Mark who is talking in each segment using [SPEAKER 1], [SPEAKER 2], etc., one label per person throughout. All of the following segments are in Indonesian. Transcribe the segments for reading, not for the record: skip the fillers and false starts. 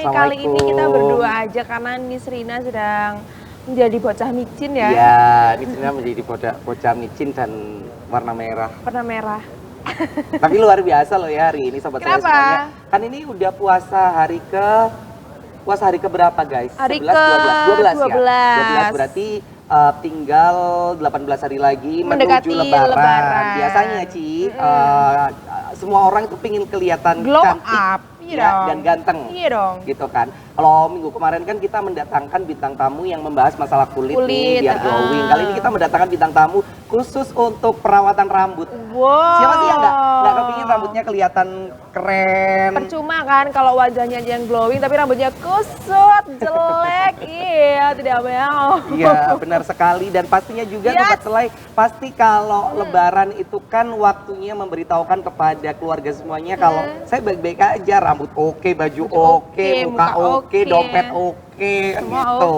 [SPEAKER 1] Hai, kali ini kita berdua aja karena Miss Rina sedang menjadi bocah micin ya.
[SPEAKER 2] Iya, Miss Rina menjadi bocah micin dan warna merah.
[SPEAKER 1] Warna merah.
[SPEAKER 2] Tapi luar biasa loh ya hari ini sobat saya
[SPEAKER 1] Kenapa?
[SPEAKER 2] semuanya. Kan ini udah puasa hari ke berapa guys?
[SPEAKER 1] Hari
[SPEAKER 2] 11,
[SPEAKER 1] ke
[SPEAKER 2] 12 ya? 12 berarti tinggal 18 hari lagi
[SPEAKER 1] Mendekati
[SPEAKER 2] menuju lebaran. Biasanya Ci, semua orang itu pingin kelihatan
[SPEAKER 1] Glow
[SPEAKER 2] cantik
[SPEAKER 1] up, iya
[SPEAKER 2] ya,
[SPEAKER 1] dong.
[SPEAKER 2] dan ganteng.
[SPEAKER 1] Iya dong.
[SPEAKER 2] Gitu kan. Kalau minggu kemarin kan kita mendatangkan bintang tamu yang membahas masalah kulit nih biar glowing. Kali ini kita mendatangkan bintang tamu khusus untuk perawatan rambut.
[SPEAKER 1] Wow.
[SPEAKER 2] Siapa sih yang nggak kepingin rambutnya kelihatan keren?
[SPEAKER 1] Percuma kan kalau wajahnya aja yang glowing tapi rambutnya kusut, jelek. Iya, tidak mau.
[SPEAKER 2] Iya, benar sekali. Dan pastinya juga Sobat Selai, pasti kalau lebaran itu kan waktunya memberitahukan kepada keluarga semuanya kalau saya baik-baik aja, rambut oke, baju oke, muka oke, dompet oke, gitu.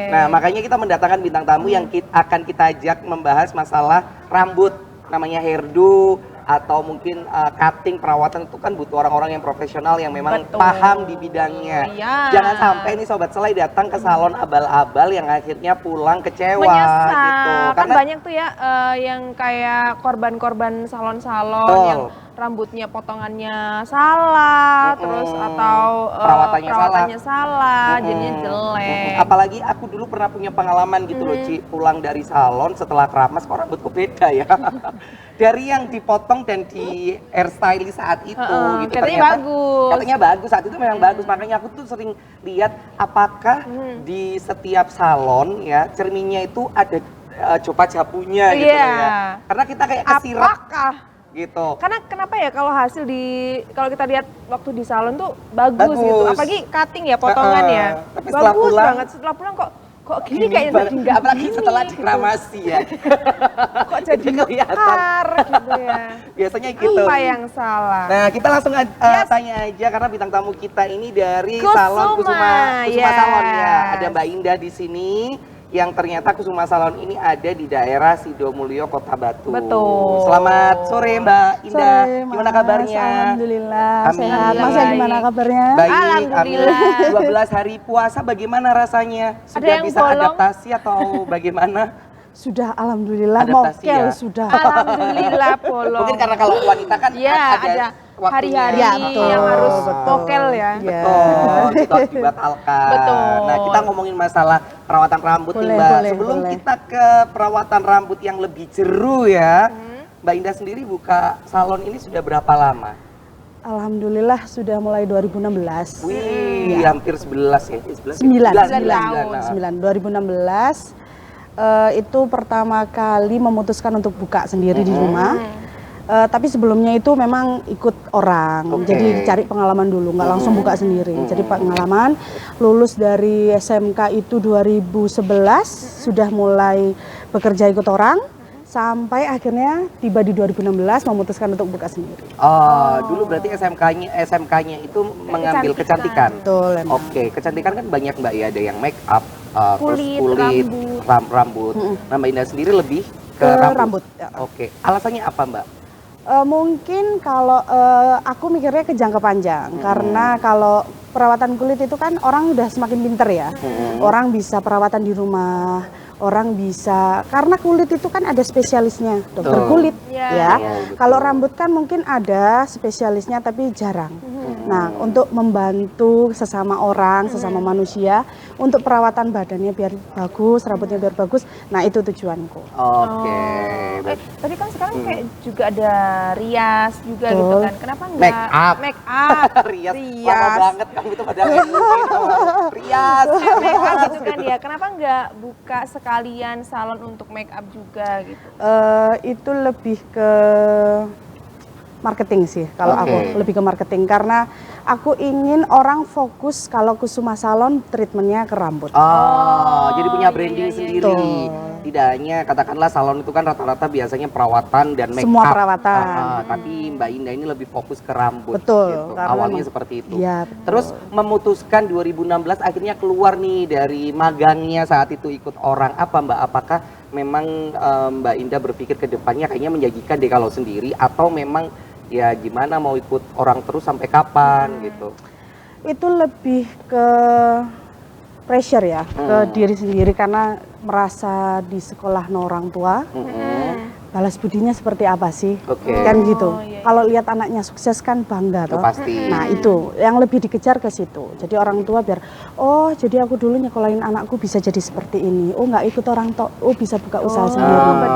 [SPEAKER 2] Nah, makanya kita mendatangkan bintang tamu yang akan kita ajak membahas masalah rambut, namanya hairdo atau mungkin cutting, perawatan itu kan butuh orang-orang yang profesional yang memang paham di bidangnya. Jangan sampai nih Sobat Selai datang ke salon abal-abal yang akhirnya pulang kecewa gitu.
[SPEAKER 1] Kan banyak tuh ya yang kayak korban-korban salon-salon yang rambutnya potongannya salah, terus atau perawatannya salah, jadinya jelek.
[SPEAKER 2] Apalagi aku dulu pernah punya pengalaman gitu loh Ci, pulang dari salon setelah keramas kok rambutku beda ya. Dari yang dipotong dan di hairstylist saat itu gitu. Katanya bagus, saat itu memang bagus. Makanya aku tuh sering lihat apakah di setiap salon ya cerminnya itu ada copa jabunya gitu ya. Karena kita kayak kesirap gitu.
[SPEAKER 1] Karena kenapa ya kalau kalau kita lihat waktu di salon tuh bagus. Gitu. Apalagi cutting ya, potongan ya.
[SPEAKER 2] Tapi
[SPEAKER 1] bagus banget. Setelah pulang kok gini kayaknya jadi nggak
[SPEAKER 2] apalagi
[SPEAKER 1] gini,
[SPEAKER 2] setelah dikramasi ya.
[SPEAKER 1] Kok jadi mekar gitu ya.
[SPEAKER 2] Biasanya gitu.
[SPEAKER 1] Apa yang salah?
[SPEAKER 2] Nah, kita langsung tanya aja karena bintang tamu kita ini dari salon Kusuma Salon ya. Ada Mbak Indah di sini. Yang ternyata Kusuma Salon ini ada di daerah Sidomulyo, Kota Batu.
[SPEAKER 1] Betul.
[SPEAKER 2] Selamat sore Mbak Indah.
[SPEAKER 3] Sore,
[SPEAKER 2] gimana kabarnya?
[SPEAKER 3] Alhamdulillah. Sehat. Masnya gimana kabarnya?
[SPEAKER 2] Baik,
[SPEAKER 1] alhamdulillah.
[SPEAKER 2] 12 hari puasa bagaimana rasanya? Sudah bisa adaptasi atau bagaimana?
[SPEAKER 3] Sudah alhamdulillah
[SPEAKER 2] adaptasi
[SPEAKER 3] mokel
[SPEAKER 2] ya?
[SPEAKER 3] sudah.
[SPEAKER 1] Alhamdulillah bolong.
[SPEAKER 2] Mungkin karena kalau wanita kan ada
[SPEAKER 1] hari-hari yang harus mokel ya.
[SPEAKER 2] Betul, itu harus dibatalkan.
[SPEAKER 1] Betul.
[SPEAKER 2] Nah, kita ngomongin masalah perawatan rambut nih Mbak. Sebelum kita ke perawatan rambut yang lebih jeru ya, Mbak Indah sendiri buka salon ini sudah berapa lama?
[SPEAKER 3] Alhamdulillah sudah mulai 2016.
[SPEAKER 2] Wih, hampir 11 ya?
[SPEAKER 3] 9. 2016 itu pertama kali memutuskan untuk buka sendiri di rumah. Tapi sebelumnya itu memang ikut orang, jadi cari pengalaman dulu, nggak langsung buka sendiri. Jadi pengalaman, lulus dari SMK itu 2011, sudah mulai bekerja ikut orang, sampai akhirnya tiba di 2016 memutuskan untuk buka sendiri.
[SPEAKER 2] Oh, dulu berarti SMK-nya itu mengambil kecantikan.
[SPEAKER 3] Betul.
[SPEAKER 2] Oke, kecantikan kan banyak Mbak ya, ada yang make up,
[SPEAKER 1] kulit,
[SPEAKER 2] rambut. Nah, Mbak Indah sendiri lebih ke rambut. Oke, alasannya apa Mbak?
[SPEAKER 3] Mungkin kalau aku mikirnya ke jangka panjang, karena kalau perawatan kulit itu kan orang udah semakin pinter ya. Orang bisa perawatan di rumah, orang bisa, karena kulit itu kan ada spesialisnya, dokter kulit ya. Kalau rambut kan mungkin ada spesialisnya tapi jarang. Nah, untuk membantu sesama orang, sesama manusia, untuk perawatan badannya biar bagus, rambutnya biar bagus, nah itu tujuanku.
[SPEAKER 2] Oke.
[SPEAKER 1] Tapi kan sekarang kayak juga ada rias juga gitu kan, kenapa enggak?
[SPEAKER 2] Make up. Rias. Lama banget kamu itu pada rias.
[SPEAKER 1] Make up gitu kan ya, kenapa enggak buka sekalian salon untuk make up juga gitu?
[SPEAKER 3] Itu lebih ke marketing sih kalau aku, lebih ke marketing karena aku ingin orang fokus kalau Kusuma Salon treatmentnya ke rambut.
[SPEAKER 2] Jadi punya branding sendiri. Tidak hanya katakanlah salon itu kan rata-rata biasanya perawatan dan make up.
[SPEAKER 3] Semua perawatan.
[SPEAKER 2] Tapi Mbak Indah ini lebih fokus ke rambut.
[SPEAKER 3] Betul.
[SPEAKER 2] Gitu. Awalnya seperti itu.
[SPEAKER 3] Ya,
[SPEAKER 2] terus memutuskan 2016 akhirnya keluar nih dari magangnya saat itu ikut orang. Apa Mbak? Apakah memang Mbak Indah berpikir ke depannya kayaknya menjanjikan deh kalau sendiri atau memang ya gimana mau ikut orang terus sampai kapan gitu?
[SPEAKER 3] Itu lebih ke pressure ya, ke diri sendiri karena merasa di sekolah orang tua. Balas budinya seperti apa sih? Kan gitu. Kalau lihat anaknya sukses kan bangga toh.
[SPEAKER 2] Pasti.
[SPEAKER 3] Nah, itu yang lebih dikejar ke situ. Jadi orang tua biar oh, jadi aku dulu nyekolahin anakku bisa jadi seperti ini. Oh, nggak ikut orang tua. Oh, bisa buka usaha sendiri.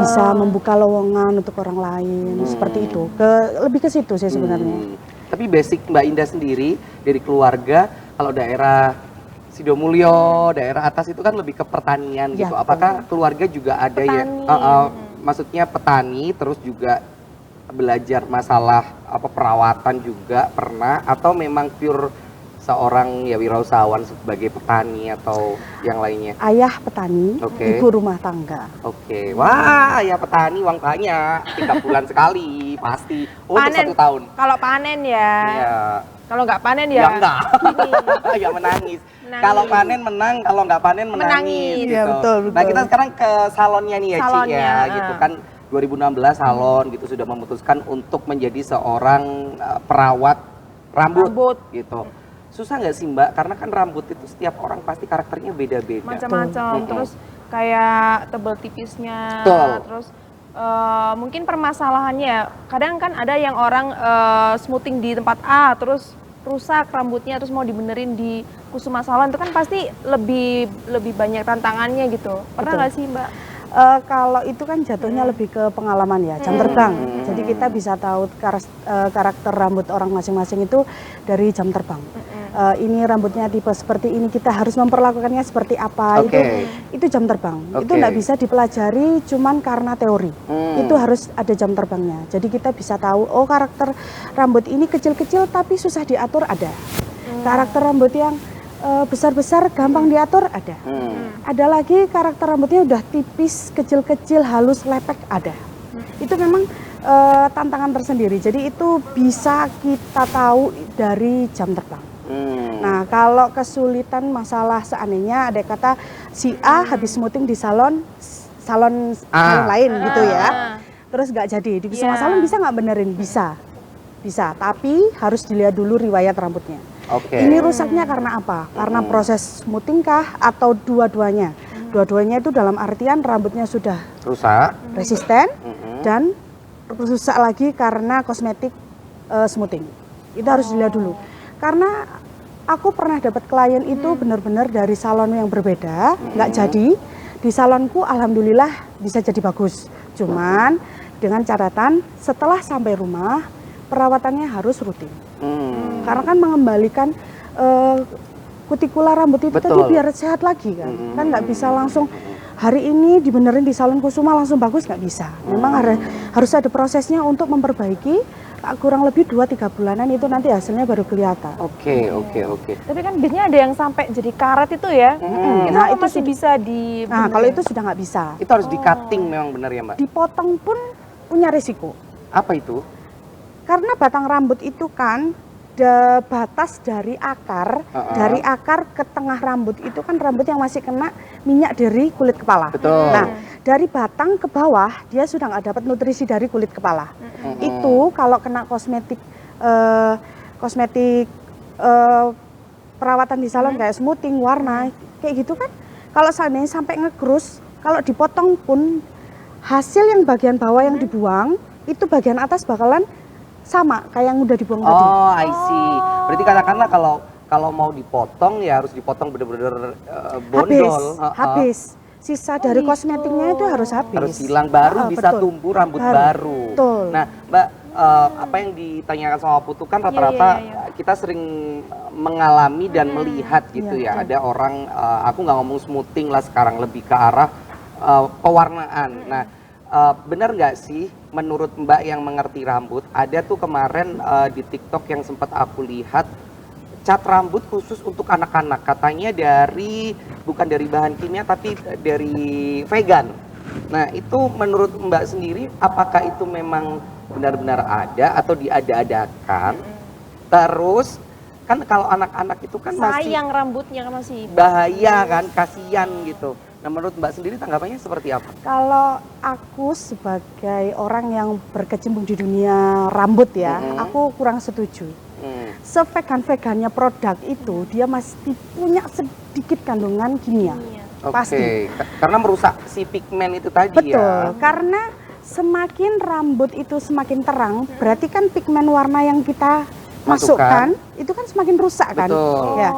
[SPEAKER 3] Bisa membuka lowongan untuk orang lain. Seperti itu. Lebih ke situ sih sebenarnya.
[SPEAKER 2] Tapi basic Mbak Indah sendiri dari keluarga, kalau daerah Sidomulyo, daerah atas itu kan lebih ke pertanian gitu. Apakah keluarga juga ada maksudnya petani, terus juga belajar masalah perawatan juga pernah, atau memang pure seorang ya wirausahawan sebagai petani atau yang lainnya?
[SPEAKER 3] Ayah petani, ibu rumah tangga.
[SPEAKER 2] Wah, ayah petani uang banyak, 3 bulan sekali pasti. Untuk 1 tahun.
[SPEAKER 1] Kalau panen ya. Kalau nggak panen ya.
[SPEAKER 2] Ya enggak. Ya menangis. Kalau panen menang, kalau nggak panen menangis. Gitu.
[SPEAKER 3] Ya, betul.
[SPEAKER 2] Nah, kita sekarang ke salonnya nih ya, Ci ya, gitu kan. 2016 salon gitu sudah memutuskan untuk menjadi seorang perawat rambut gitu. Susah nggak sih Mbak? Karena kan rambut itu setiap orang pasti karakternya beda-beda.
[SPEAKER 1] Macam-macam. Terus kayak tebal tipisnya. Terus mungkin permasalahannya kadang kan ada yang orang smoothing di tempat A terus rusak rambutnya terus mau dibenerin di Kusuma Salon, itu kan pasti lebih banyak tantangannya gitu. Pernah nggak sih Mbak?
[SPEAKER 3] Kalau itu kan jatuhnya lebih ke pengalaman ya, jam terbang. Jadi kita bisa tahu karakter rambut orang masing-masing itu dari jam terbang. Ini rambutnya tipe seperti ini, kita harus memperlakukannya seperti apa. Itu jam terbang. Itu nggak bisa dipelajari cuman karena teori. Itu harus ada jam terbangnya. Jadi kita bisa tahu, oh karakter rambut ini kecil-kecil tapi susah diatur ada. Karakter rambut yang besar-besar gampang diatur ada. Ada lagi karakter rambutnya udah tipis, kecil-kecil, halus, lepek ada. Itu memang tantangan tersendiri. Jadi itu bisa kita tahu dari jam terbang. Nah, kalau kesulitan masalah seandainya ada kata si A habis smoothing di salon lain gitu ya. Terus nggak jadi, di Kusuma Salon bisa nggak benerin? Bisa. Tapi harus dilihat dulu riwayat rambutnya. Ini rusaknya karena apa? Karena proses smoothing kah atau dua-duanya? Dua-duanya itu dalam artian rambutnya sudah
[SPEAKER 2] rusak,
[SPEAKER 3] resisten, dan rusak lagi karena kosmetik smoothing. Itu harus dilihat dulu. Karena aku pernah dapat klien itu benar-benar dari salon yang berbeda, nggak jadi. Di salonku alhamdulillah bisa jadi bagus. Cuman dengan catatan setelah sampai rumah perawatannya harus rutin. Karena kan mengembalikan kutikula rambut itu tadi biar sehat lagi kan. Kan nggak bisa langsung hari ini dibenerin di salon Kusuma langsung bagus, nggak bisa. Memang harus ada prosesnya untuk memperbaiki. Kurang lebih 2-3 bulanan itu nanti hasilnya baru kelihatan.
[SPEAKER 2] Oke.
[SPEAKER 1] Tapi kan biasanya ada yang sampai jadi karet itu ya. Nah, itu masih bisa di.
[SPEAKER 3] Nah, kalau itu sudah nggak bisa.
[SPEAKER 2] Itu harus di cutting memang benar ya Mbak?
[SPEAKER 3] Dipotong pun punya risiko.
[SPEAKER 2] Apa itu?
[SPEAKER 3] Karena batang rambut itu kan batas dari akar, dari akar ke tengah rambut itu kan rambut yang masih kena minyak dari kulit kepala. Nah, dari batang ke bawah dia sudah nggak dapat nutrisi dari kulit kepala. Itu kalau kena kosmetik perawatan di salon kayak smoothing, warna, kayak gitu kan. Kalau seandainya sampai ngegrus, kalau dipotong pun hasil yang bagian bawah yang dibuang itu bagian atas bakalan sama kayak yang udah dibuang tadi.
[SPEAKER 2] Oh, I see. Berarti katakanlah kalau mau dipotong ya harus dipotong bener-bener bondol.
[SPEAKER 3] Habis. Sisa dari kosmetiknya itu harus habis.
[SPEAKER 2] Harus hilang baru bisa tumbuh rambut baru. Nah, Mbak, apa yang ditanyakan sama Putu kan rata-rata kita sering mengalami dan melihat gitu ya. Ada orang, aku nggak ngomong smoothing lah sekarang, lebih ke arah pewarnaan. Nah, benar nggak sih menurut Mbak yang mengerti rambut, ada tuh kemarin di TikTok yang sempat aku lihat cat rambut khusus untuk anak-anak, katanya bukan dari bahan kimia tapi dari vegan. Nah, itu menurut Mbak sendiri apakah itu memang benar-benar ada atau diada-adakan? Terus kan kalau anak-anak itu kan masih
[SPEAKER 1] sayang rambutnya kan masih
[SPEAKER 2] bahaya kan, kasihan gitu. Nah, menurut Mbak sendiri tanggapannya seperti apa?
[SPEAKER 3] Kalau aku sebagai orang yang berkecimpung di dunia rambut ya, aku kurang setuju. sevegan-vegannya produk itu dia mesti punya sedikit kandungan kimia. Pasti.
[SPEAKER 2] Karena merusak si pigmen itu tadi.
[SPEAKER 3] Betul, karena semakin rambut itu semakin terang, berarti kan pigmen warna yang kita masukkan itu kan semakin rusak kan.
[SPEAKER 2] Betul.
[SPEAKER 3] Ya.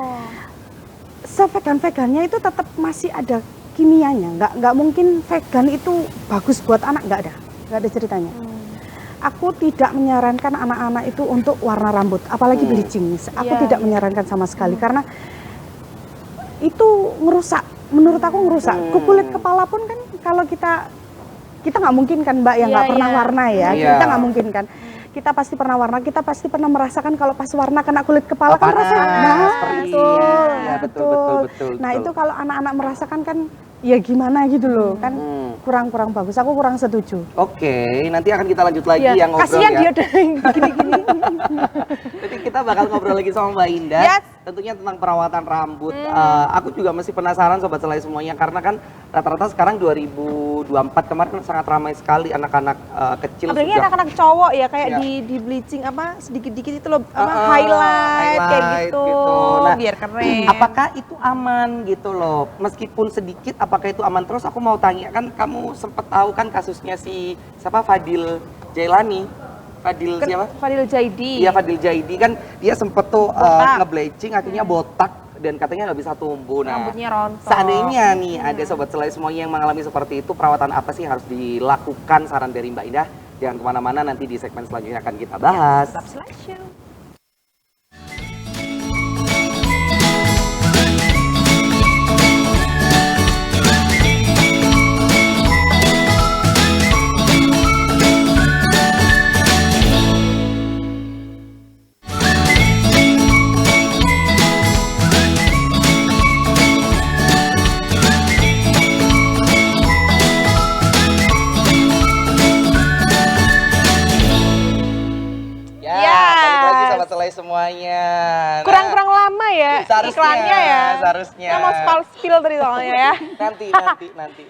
[SPEAKER 3] Sevegan-vegannya itu tetap masih ada kimianya, nggak mungkin vegan itu bagus buat anak, nggak ada ceritanya. Aku tidak menyarankan anak-anak itu untuk warna rambut, apalagi bleaching. Aku tidak menyarankan sama sekali karena itu ngerusak. Menurut aku ngerusak. Kulit kepala pun kan kalau kita nggak mungkin kan Mbak yang nggak pernah warna ya. Kita nggak mungkin kan. Kita pasti pernah warna, kita pasti pernah merasakan kalau pas warna kena kulit kepala kan rasanya. Betul. Nah itu kalau anak-anak merasakan kan ya gimana gitu loh kan kurang bagus. Aku kurang setuju.
[SPEAKER 2] Oke, nanti akan kita lanjut lagi yang ngobrol
[SPEAKER 3] kasihan
[SPEAKER 2] ya.
[SPEAKER 3] dia udah gini-gini.
[SPEAKER 2] Nanti kita bakal ngobrol lagi sama Mbak Indah.
[SPEAKER 3] Yes.
[SPEAKER 2] Tentunya tentang perawatan rambut. Aku juga masih penasaran Sobat Selai semuanya karena kan rata-rata sekarang 2024 kemarin kan sangat ramai sekali anak-anak kecil.
[SPEAKER 1] Apalagi anak-anak cowok ya kayak di bleaching apa sedikit-dikit itu loh highlight kayak gitu.
[SPEAKER 2] Nah,
[SPEAKER 1] biar keren.
[SPEAKER 2] Apakah itu aman gitu loh? Meskipun sedikit apakah itu aman? Terus aku mau tanya kan kamu sempet tahu kan kasusnya si siapa Fadil Jailani?
[SPEAKER 1] Fadil Jaidi.
[SPEAKER 2] Iya Fadil Jaidi kan dia sempet tuh nge-bleaching akhirnya botak dan katanya nggak bisa tumbuh. Nah,
[SPEAKER 1] rambutnya rontok.
[SPEAKER 2] Seandainya nih ada Sobat Selai semuanya yang mengalami seperti itu, perawatan apa sih harus dilakukan? Saran dari Mbak Indah. Jangan kemana-mana, nanti di segmen selanjutnya akan kita bahas.
[SPEAKER 1] Tetap Selai Show.
[SPEAKER 2] Semuanya.
[SPEAKER 1] Kurang lama ya iklannya ya.
[SPEAKER 2] Seharusnya.
[SPEAKER 1] Kita mau spill tadi soalnya ya.
[SPEAKER 2] Nanti.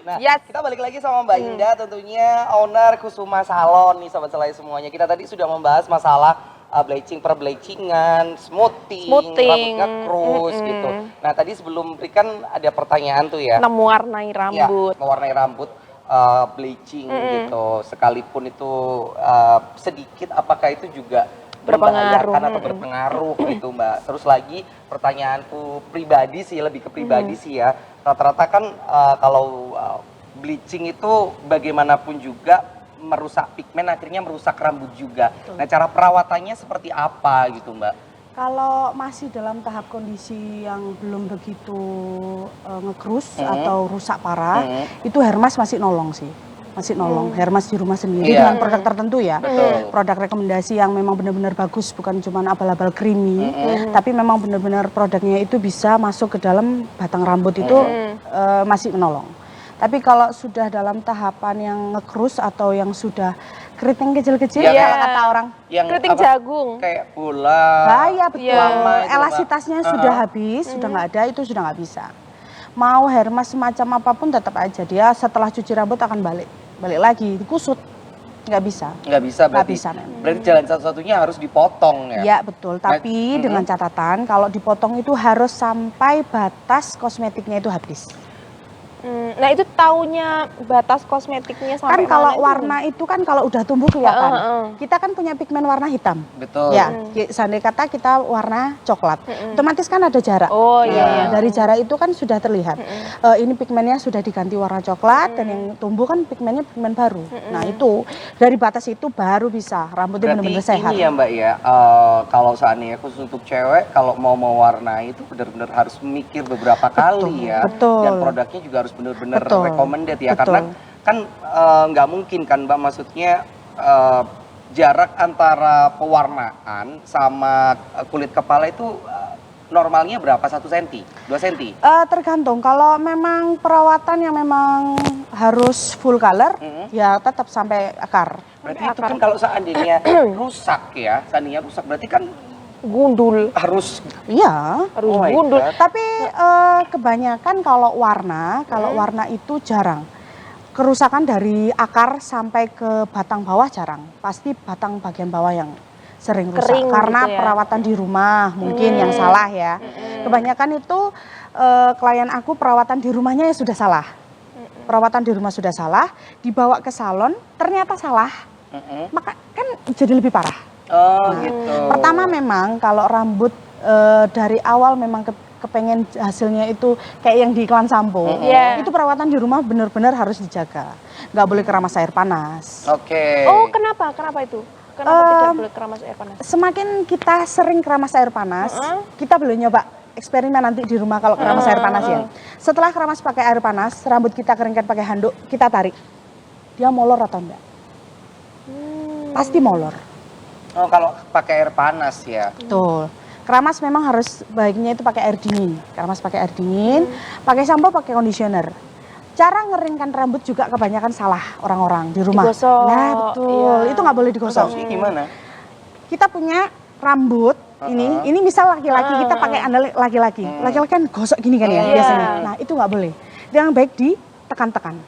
[SPEAKER 2] Nah, kita balik lagi sama Mbak Indah tentunya owner Kusuma Salon nih Sobat Selai semuanya. Kita tadi sudah membahas masalah bleaching, perbleachingan, smoothing, rambut nge-krus gitu. Nah, tadi sebelum break kan ada pertanyaan tuh ya.
[SPEAKER 1] Mewarnai rambut.
[SPEAKER 2] Ya, mewarnai rambut. Bleaching gitu, sekalipun itu sedikit, apakah itu juga membahayakan atau berpengaruh gitu Mbak. Terus lagi pertanyaanku pribadi sih, lebih ke pribadi sih ya. Rata-rata kan kalau bleaching itu bagaimanapun juga merusak pigmen, akhirnya merusak rambut juga. Nah cara perawatannya seperti apa gitu Mbak?
[SPEAKER 3] Kalau masih dalam tahap kondisi yang belum begitu ngekrus atau rusak parah, itu Hermas masih nolong sih. Masih nolong, Hermas di rumah sendiri dengan produk tertentu ya. Produk rekomendasi yang memang benar-benar bagus, bukan cuma abal-abal creamy, tapi memang benar-benar produknya itu bisa masuk ke dalam batang rambut itu masih menolong. Tapi kalau sudah dalam tahapan yang ngekrus atau yang sudah keriting kecil-kecil, kalau kata orang
[SPEAKER 1] keriting jagung,
[SPEAKER 2] kayak bola,
[SPEAKER 3] bahaya betul. Elastisitasnya sudah habis, sudah nggak ada, itu sudah nggak bisa. Mau Hermas semacam apapun tetap aja dia setelah cuci rambut akan balik lagi kusut, nggak bisa berarti
[SPEAKER 2] jalan satu-satunya harus dipotong ya.
[SPEAKER 3] Ya betul, tapi dengan catatan kalau dipotong itu harus sampai batas kosmetiknya itu habis.
[SPEAKER 1] Nah itu taunya batas kosmetiknya sampai
[SPEAKER 3] kan kalau
[SPEAKER 1] mana
[SPEAKER 3] warna itu kan kalau udah tumbuh kelihatan. Kita kan punya pigmen warna hitam.
[SPEAKER 2] Betul.
[SPEAKER 3] Ya, seandainya kata kita warna coklat. Otomatis kan ada jarak.
[SPEAKER 1] Oh iya.
[SPEAKER 3] Dari jarak itu kan sudah terlihat. Ini pigmennya sudah diganti warna coklat dan yang tumbuh kan pigmennya pigmen baru. Nah itu dari batas itu baru bisa rambutnya benar-benar sehat.
[SPEAKER 2] Ini ya Mbak ya, kalau seandainya khusus untuk cewek kalau mau mewarnai itu benar-benar harus mikir beberapa kali ya.
[SPEAKER 3] Betul.
[SPEAKER 2] Dan produknya juga harus benar-benar recommended ya. Karena kan nggak mungkin kan Mbak, maksudnya jarak antara pewarnaan sama kulit kepala itu normalnya berapa? 1 cm? 2 cm?
[SPEAKER 3] Tergantung, kalau memang perawatan yang memang harus full color ya tetap sampai akar.
[SPEAKER 2] Berarti itu kan kalau seandainya rusak ya, seandainya rusak berarti kan
[SPEAKER 1] gundul,
[SPEAKER 2] harus
[SPEAKER 1] gundul.
[SPEAKER 3] Tapi kebanyakan kalau warna itu jarang. Kerusakan dari akar sampai ke batang bawah jarang. Pasti batang bagian bawah yang sering rusak
[SPEAKER 1] Kering
[SPEAKER 3] karena
[SPEAKER 1] gitu ya?
[SPEAKER 3] perawatan di rumah mungkin yang salah ya. Kebanyakan itu klien aku perawatan di rumahnya ya sudah salah. Perawatan di rumah sudah salah, dibawa ke salon ternyata salah, maka kan jadi lebih parah.
[SPEAKER 2] Oh gitu.
[SPEAKER 3] Pertama memang kalau rambut dari awal memang kepengen hasilnya itu kayak yang di iklan sampo, itu perawatan di rumah benar-benar harus dijaga, nggak boleh keramas air panas.
[SPEAKER 2] Oke.
[SPEAKER 1] Oh kenapa? Kenapa itu? Kenapa tidak boleh keramas air panas?
[SPEAKER 3] Semakin kita sering keramas air panas, kita boleh nyoba eksperimen nanti di rumah kalau keramas air panas ya. Setelah keramas pakai air panas, rambut kita keringkan pakai handuk, kita tarik. Dia molor atau enggak? Pasti molor.
[SPEAKER 2] Oh kalau pakai air panas ya.
[SPEAKER 3] Betul. Keramas memang harus baiknya itu pakai air dingin. Keramas pakai air dingin, pakai sampo, pakai conditioner. Cara ngeringkan rambut juga kebanyakan salah orang-orang di rumah.
[SPEAKER 1] Digosok.
[SPEAKER 3] Nah betul, itu nggak boleh digosok.
[SPEAKER 2] Terus gimana?
[SPEAKER 3] Kita punya rambut ini misal laki-laki kita pakai andal laki-laki. Laki-laki kan gosok gini kan ya biasanya. Nah itu nggak boleh. Yang baik ditekan-tekan.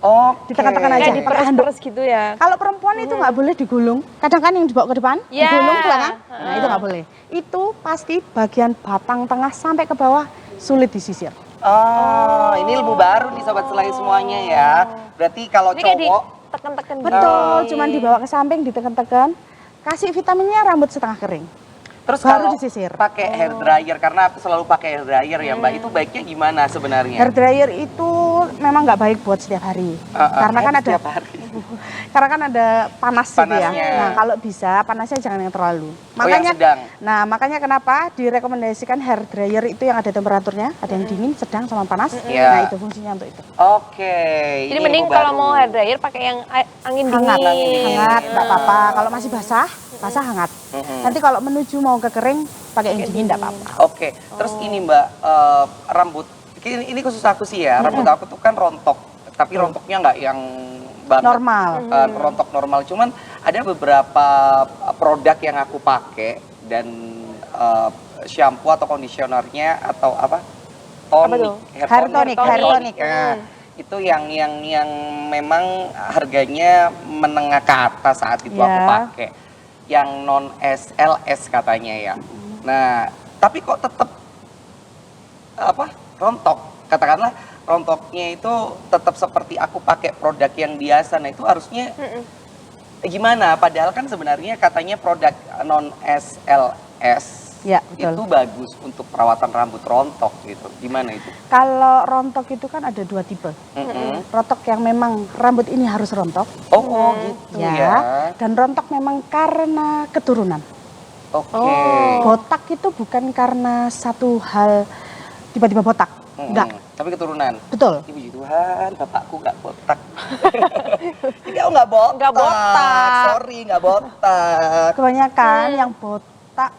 [SPEAKER 2] Oh,
[SPEAKER 3] Ditekan-tekan aja.
[SPEAKER 1] Kayak
[SPEAKER 3] Pakai handuk.
[SPEAKER 1] diperes gitu ya?
[SPEAKER 3] Kalau perempuan itu nggak boleh digulung. Kadang kan yang dibawa ke depan, digulung ke belakang. Nah itu nggak boleh. Itu pasti bagian batang tengah sampai ke bawah sulit disisir.
[SPEAKER 2] Oh, ini ilmu baru nih sobat selai semuanya ya. Berarti kalau
[SPEAKER 1] Ini kayak
[SPEAKER 2] cowok
[SPEAKER 1] ditekan-tekan gitu.
[SPEAKER 3] Betul, cuman dibawa ke samping, ditekan-tekan. Kasih vitaminnya rambut setengah kering.
[SPEAKER 2] terus
[SPEAKER 3] baru
[SPEAKER 2] kalau
[SPEAKER 3] disisir.
[SPEAKER 2] pakai hair dryer karena aku selalu pakai hair dryer ya Mbak, itu baiknya gimana sebenarnya?
[SPEAKER 3] Hair dryer itu memang nggak baik buat setiap hari. Karena kan ada
[SPEAKER 2] setiap hari.
[SPEAKER 3] karena kan ada panas gitu ya.
[SPEAKER 2] Panasnya.
[SPEAKER 3] Nah, kalau bisa panasnya jangan yang terlalu.
[SPEAKER 2] yang sedang.
[SPEAKER 3] Nah, makanya kenapa direkomendasikan hair dryer itu yang ada temperaturnya, ada yang dingin, sedang sama panas.
[SPEAKER 2] Iya.
[SPEAKER 3] Nah, itu fungsinya untuk itu.
[SPEAKER 2] Oke.
[SPEAKER 1] Jadi
[SPEAKER 2] ini
[SPEAKER 1] mending
[SPEAKER 2] ilmu
[SPEAKER 1] kalau
[SPEAKER 2] baru.
[SPEAKER 1] mau hair dryer pakai yang angin
[SPEAKER 3] Hangat,
[SPEAKER 1] dingin.
[SPEAKER 3] hangat, nggak apa-apa. Kalau masih basah, basah hangat. Nanti kalau menuju mau ke kering, pakai yang dingin nggak apa-apa.
[SPEAKER 2] Oke, terus ini Mbak, rambut, ini khusus aku sih ya, rambut aku tuh kan rontok, tapi rontoknya nggak yang banget.
[SPEAKER 3] Normal.
[SPEAKER 2] Rontok normal, cuman ada beberapa produk yang aku pakai dan shampoo atau conditionernya atau apa?
[SPEAKER 1] tuh?
[SPEAKER 3] Hair tonic, hair tonic.
[SPEAKER 2] Nah, itu yang memang harganya menengah ke atas saat itu aku
[SPEAKER 3] Ya.
[SPEAKER 2] pakai. Yang non SLS katanya ya. Nah, tapi kok tetap rontok? Katakanlah rontoknya itu tetap seperti aku pakai produk yang biasa. Nah, itu harusnya gimana? Padahal kan sebenarnya katanya produk non SLS
[SPEAKER 3] Ya,
[SPEAKER 2] itu
[SPEAKER 3] betul.
[SPEAKER 2] bagus untuk perawatan rambut rontok gitu. Gimana itu?
[SPEAKER 3] Kalau rontok itu kan ada dua tipe.
[SPEAKER 2] Mm-mm.
[SPEAKER 3] Rontok yang memang rambut ini harus rontok.
[SPEAKER 2] Oh, gitu ya.
[SPEAKER 3] Dan rontok memang karena keturunan.
[SPEAKER 2] Oke.
[SPEAKER 3] Botak itu bukan karena satu hal tiba-tiba botak. Enggak.
[SPEAKER 2] Tapi keturunan.
[SPEAKER 3] Betul.
[SPEAKER 2] Puji Tuhan, bapakku nggak botak. Jadi aku nggak botak.
[SPEAKER 1] Nggak botak.
[SPEAKER 2] Sorry, nggak botak.
[SPEAKER 3] Kebanyakan yang botak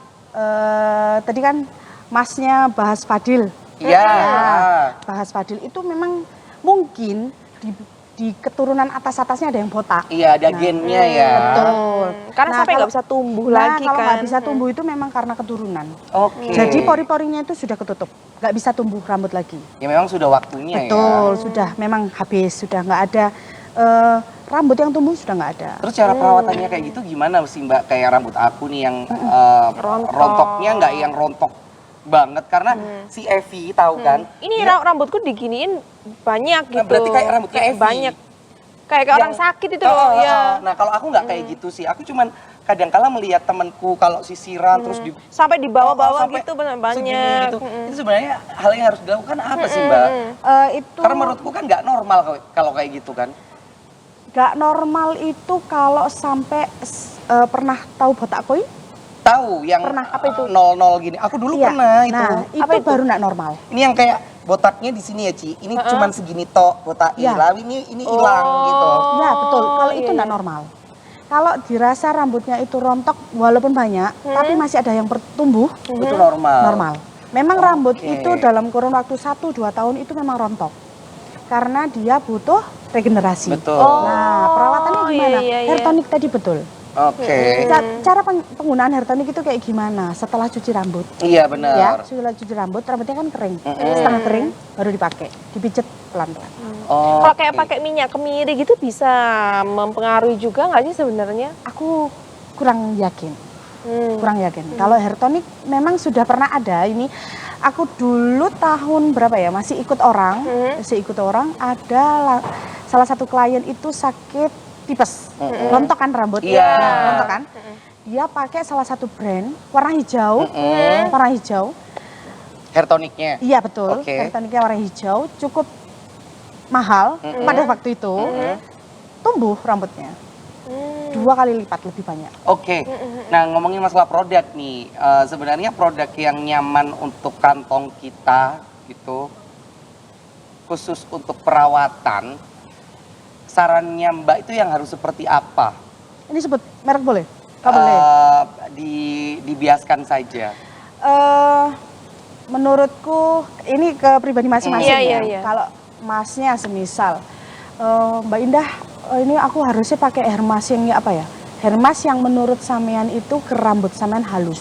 [SPEAKER 3] tadi kan masnya bahas Fadil.
[SPEAKER 2] Iya.
[SPEAKER 3] Bahas Fadil itu memang mungkin di keturunan atas-atasnya ada yang botak.
[SPEAKER 2] Iya, ada gennya ya.
[SPEAKER 3] Betul.
[SPEAKER 1] Karena
[SPEAKER 3] Nah,
[SPEAKER 1] sampai nggak
[SPEAKER 3] kalau-
[SPEAKER 1] bisa tumbuh
[SPEAKER 3] Nah,
[SPEAKER 1] lagi
[SPEAKER 3] kalau
[SPEAKER 1] kan.
[SPEAKER 3] nggak bisa tumbuh itu memang karena keturunan.
[SPEAKER 2] Oke.
[SPEAKER 3] Jadi pori-porinya itu sudah ketutup, nggak bisa tumbuh rambut lagi.
[SPEAKER 2] Ya memang sudah waktunya
[SPEAKER 3] Betul,
[SPEAKER 2] ya.
[SPEAKER 3] sudah memang habis, sudah nggak ada rambut yang tumbuh sudah nggak ada.
[SPEAKER 2] Terus cara perawatannya kayak gitu gimana sih Mbak? Kayak rambut aku nih yang
[SPEAKER 1] Rontok.
[SPEAKER 2] rontoknya nggak yang rontok banget karena si Evi tahu kan?
[SPEAKER 1] Ini
[SPEAKER 2] dia-
[SPEAKER 1] rambutku diginiin banyak gitu.
[SPEAKER 2] Nah, berarti kayak rambutnya Evi.
[SPEAKER 1] banyak. Kayak
[SPEAKER 2] Yang-
[SPEAKER 1] orang sakit itu loh. Ya.
[SPEAKER 2] Nah kalau aku nggak kayak gitu sih, aku cuman kadang-kala melihat temanku kalau sisiran terus di
[SPEAKER 1] Sampai di bawah-bawah
[SPEAKER 2] sampai
[SPEAKER 1] gitu
[SPEAKER 2] segini
[SPEAKER 1] banyak.
[SPEAKER 2] gitu. Itu sebenarnya hal yang harus dilakukan apa sih Mbak?
[SPEAKER 3] Itu
[SPEAKER 2] Karena menurutku kan nggak normal kalau kayak gitu kan.
[SPEAKER 3] nggak normal itu kalau sampai pernah tahu botak koi?
[SPEAKER 2] Tahu yang
[SPEAKER 3] Pernah, apa itu?
[SPEAKER 2] 00 gini. Aku dulu
[SPEAKER 3] Iya.
[SPEAKER 2] pernah itu.
[SPEAKER 3] Nah,
[SPEAKER 1] Apa
[SPEAKER 3] itu
[SPEAKER 1] itu?
[SPEAKER 3] baru nggak normal.
[SPEAKER 2] Ini yang kayak botaknya di sini ya Ci. Ini cuman segini tok botak.
[SPEAKER 3] Iya.
[SPEAKER 2] Lalu ini hilang gitu.
[SPEAKER 3] Ya betul, kalau itu
[SPEAKER 1] iya,
[SPEAKER 3] nggak normal. Kalau dirasa rambutnya itu rontok walaupun banyak, tapi masih ada yang bertumbuh,
[SPEAKER 2] Itu normal.
[SPEAKER 3] normal. Memang rambut
[SPEAKER 2] Oke.
[SPEAKER 3] itu dalam kurun waktu 1-2 tahun itu memang rontok. Karena dia butuh regenerasi.
[SPEAKER 2] Betul.
[SPEAKER 3] Nah, perawatannya
[SPEAKER 1] Oh,
[SPEAKER 3] gimana?
[SPEAKER 1] iya, iya,
[SPEAKER 3] Hair
[SPEAKER 1] iya.
[SPEAKER 3] tonic tadi betul.
[SPEAKER 2] Oke.
[SPEAKER 3] Cara penggunaan hair tonic itu kayak gimana? Setelah cuci rambut.
[SPEAKER 2] Iya benar.
[SPEAKER 3] Ya, setelah cuci rambut, rambutnya kan kering. Setengah kering baru dipakai, dipijet pelan-pelan.
[SPEAKER 2] Oh,
[SPEAKER 1] Kalau kayak pakai minyak kemiri gitu bisa mempengaruhi juga nggak sih sebenarnya?
[SPEAKER 3] Aku kurang yakin. Kurang yakin. Kalau hair tonic memang sudah pernah ada. Ini aku dulu tahun berapa ya, masih ikut orang, ada salah satu klien itu sakit tipes, rontok kan rambut, rontok kan. Dia pakai salah satu brand warna hijau,
[SPEAKER 2] Hair tonicnya?
[SPEAKER 3] Iya betul, hair tonicnya warna hijau, cukup mahal pada waktu itu, tumbuh rambutnya. 2 kali lipat lebih banyak.
[SPEAKER 2] Nah ngomongin masalah produk nih, sebenarnya produk yang nyaman untuk kantong kita gitu, khusus untuk perawatan, sarannya Mbak itu yang harus seperti apa?
[SPEAKER 3] Ini sebut merek boleh? Nggak boleh?
[SPEAKER 2] Dibiaskan saja.
[SPEAKER 3] Menurutku ini ke pribadi masing-masing ya.
[SPEAKER 1] Iya.
[SPEAKER 3] Kalau masnya semisal, Mbak Indah, ini aku harusnya pakai hair mask yang apa ya? Hair mask yang menurut sampean itu ke rambut sampean halus.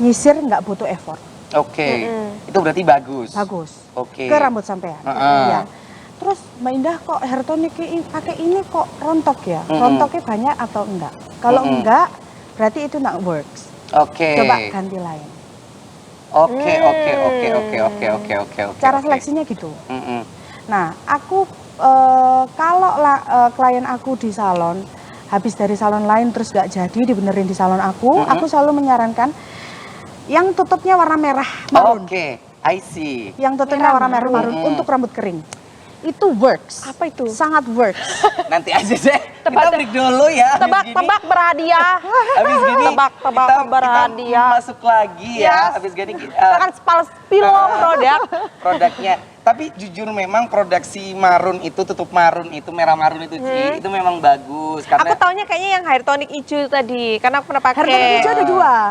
[SPEAKER 3] Nyisir nggak butuh effort.
[SPEAKER 2] Itu berarti bagus.
[SPEAKER 3] Ke rambut sampean. Ya. Terus Mbak Indah kok hair tonic pakai ini kok rontok ya? Rontoknya banyak atau enggak? Kalau enggak, berarti itu not works. Coba ganti lain.
[SPEAKER 2] Oke.
[SPEAKER 3] Cara seleksinya gitu. Nah, aku kalau klien aku di salon, habis dari salon lain terus nggak jadi dibenerin di salon aku selalu menyarankan yang tutupnya warna merah marun.
[SPEAKER 2] I see.
[SPEAKER 3] Yang tutupnya warna merah marun untuk rambut kering. Itu works.
[SPEAKER 1] Apa itu?
[SPEAKER 3] Sangat works.
[SPEAKER 2] Nanti aja deh. Kita break dulu ya.
[SPEAKER 1] Tebak berhadiah.
[SPEAKER 2] Habis gini
[SPEAKER 1] Tebak berhadiah.
[SPEAKER 2] Kita masuk lagi ya. Habis gini
[SPEAKER 1] kita akan spill
[SPEAKER 2] produknya. Tapi jujur memang produksi marun itu, tutup marun itu, merah marun itu itu memang bagus. Karena
[SPEAKER 1] aku taunya kayaknya yang hair tonic hijau tadi, karena aku pernah pakai.
[SPEAKER 3] Hair tonic hijau ada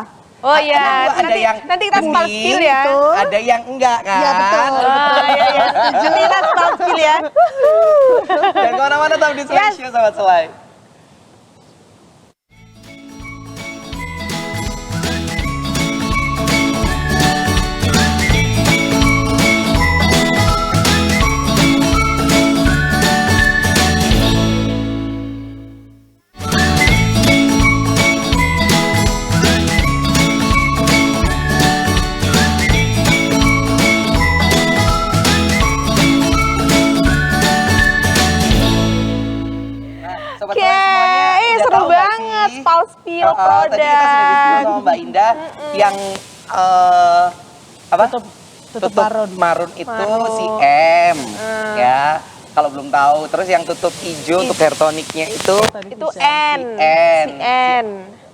[SPEAKER 3] 2.
[SPEAKER 1] Oh iya,
[SPEAKER 2] ada yang
[SPEAKER 1] nanti kita spill ya.
[SPEAKER 2] Ada yang enggak kan?
[SPEAKER 3] Iya betul.
[SPEAKER 1] Iya. Nanti kita spill ya.
[SPEAKER 2] Dan kemana-mana tetap di Selai Show, Sobat Selai.
[SPEAKER 1] Seru banget, spill produk.
[SPEAKER 2] Tadi kita sudah diskusi sama Mbak Indah yang apa? Tutup marun itu si M ya. Kalau belum tahu, terus yang tutup hijau untuk hair tonicnya itu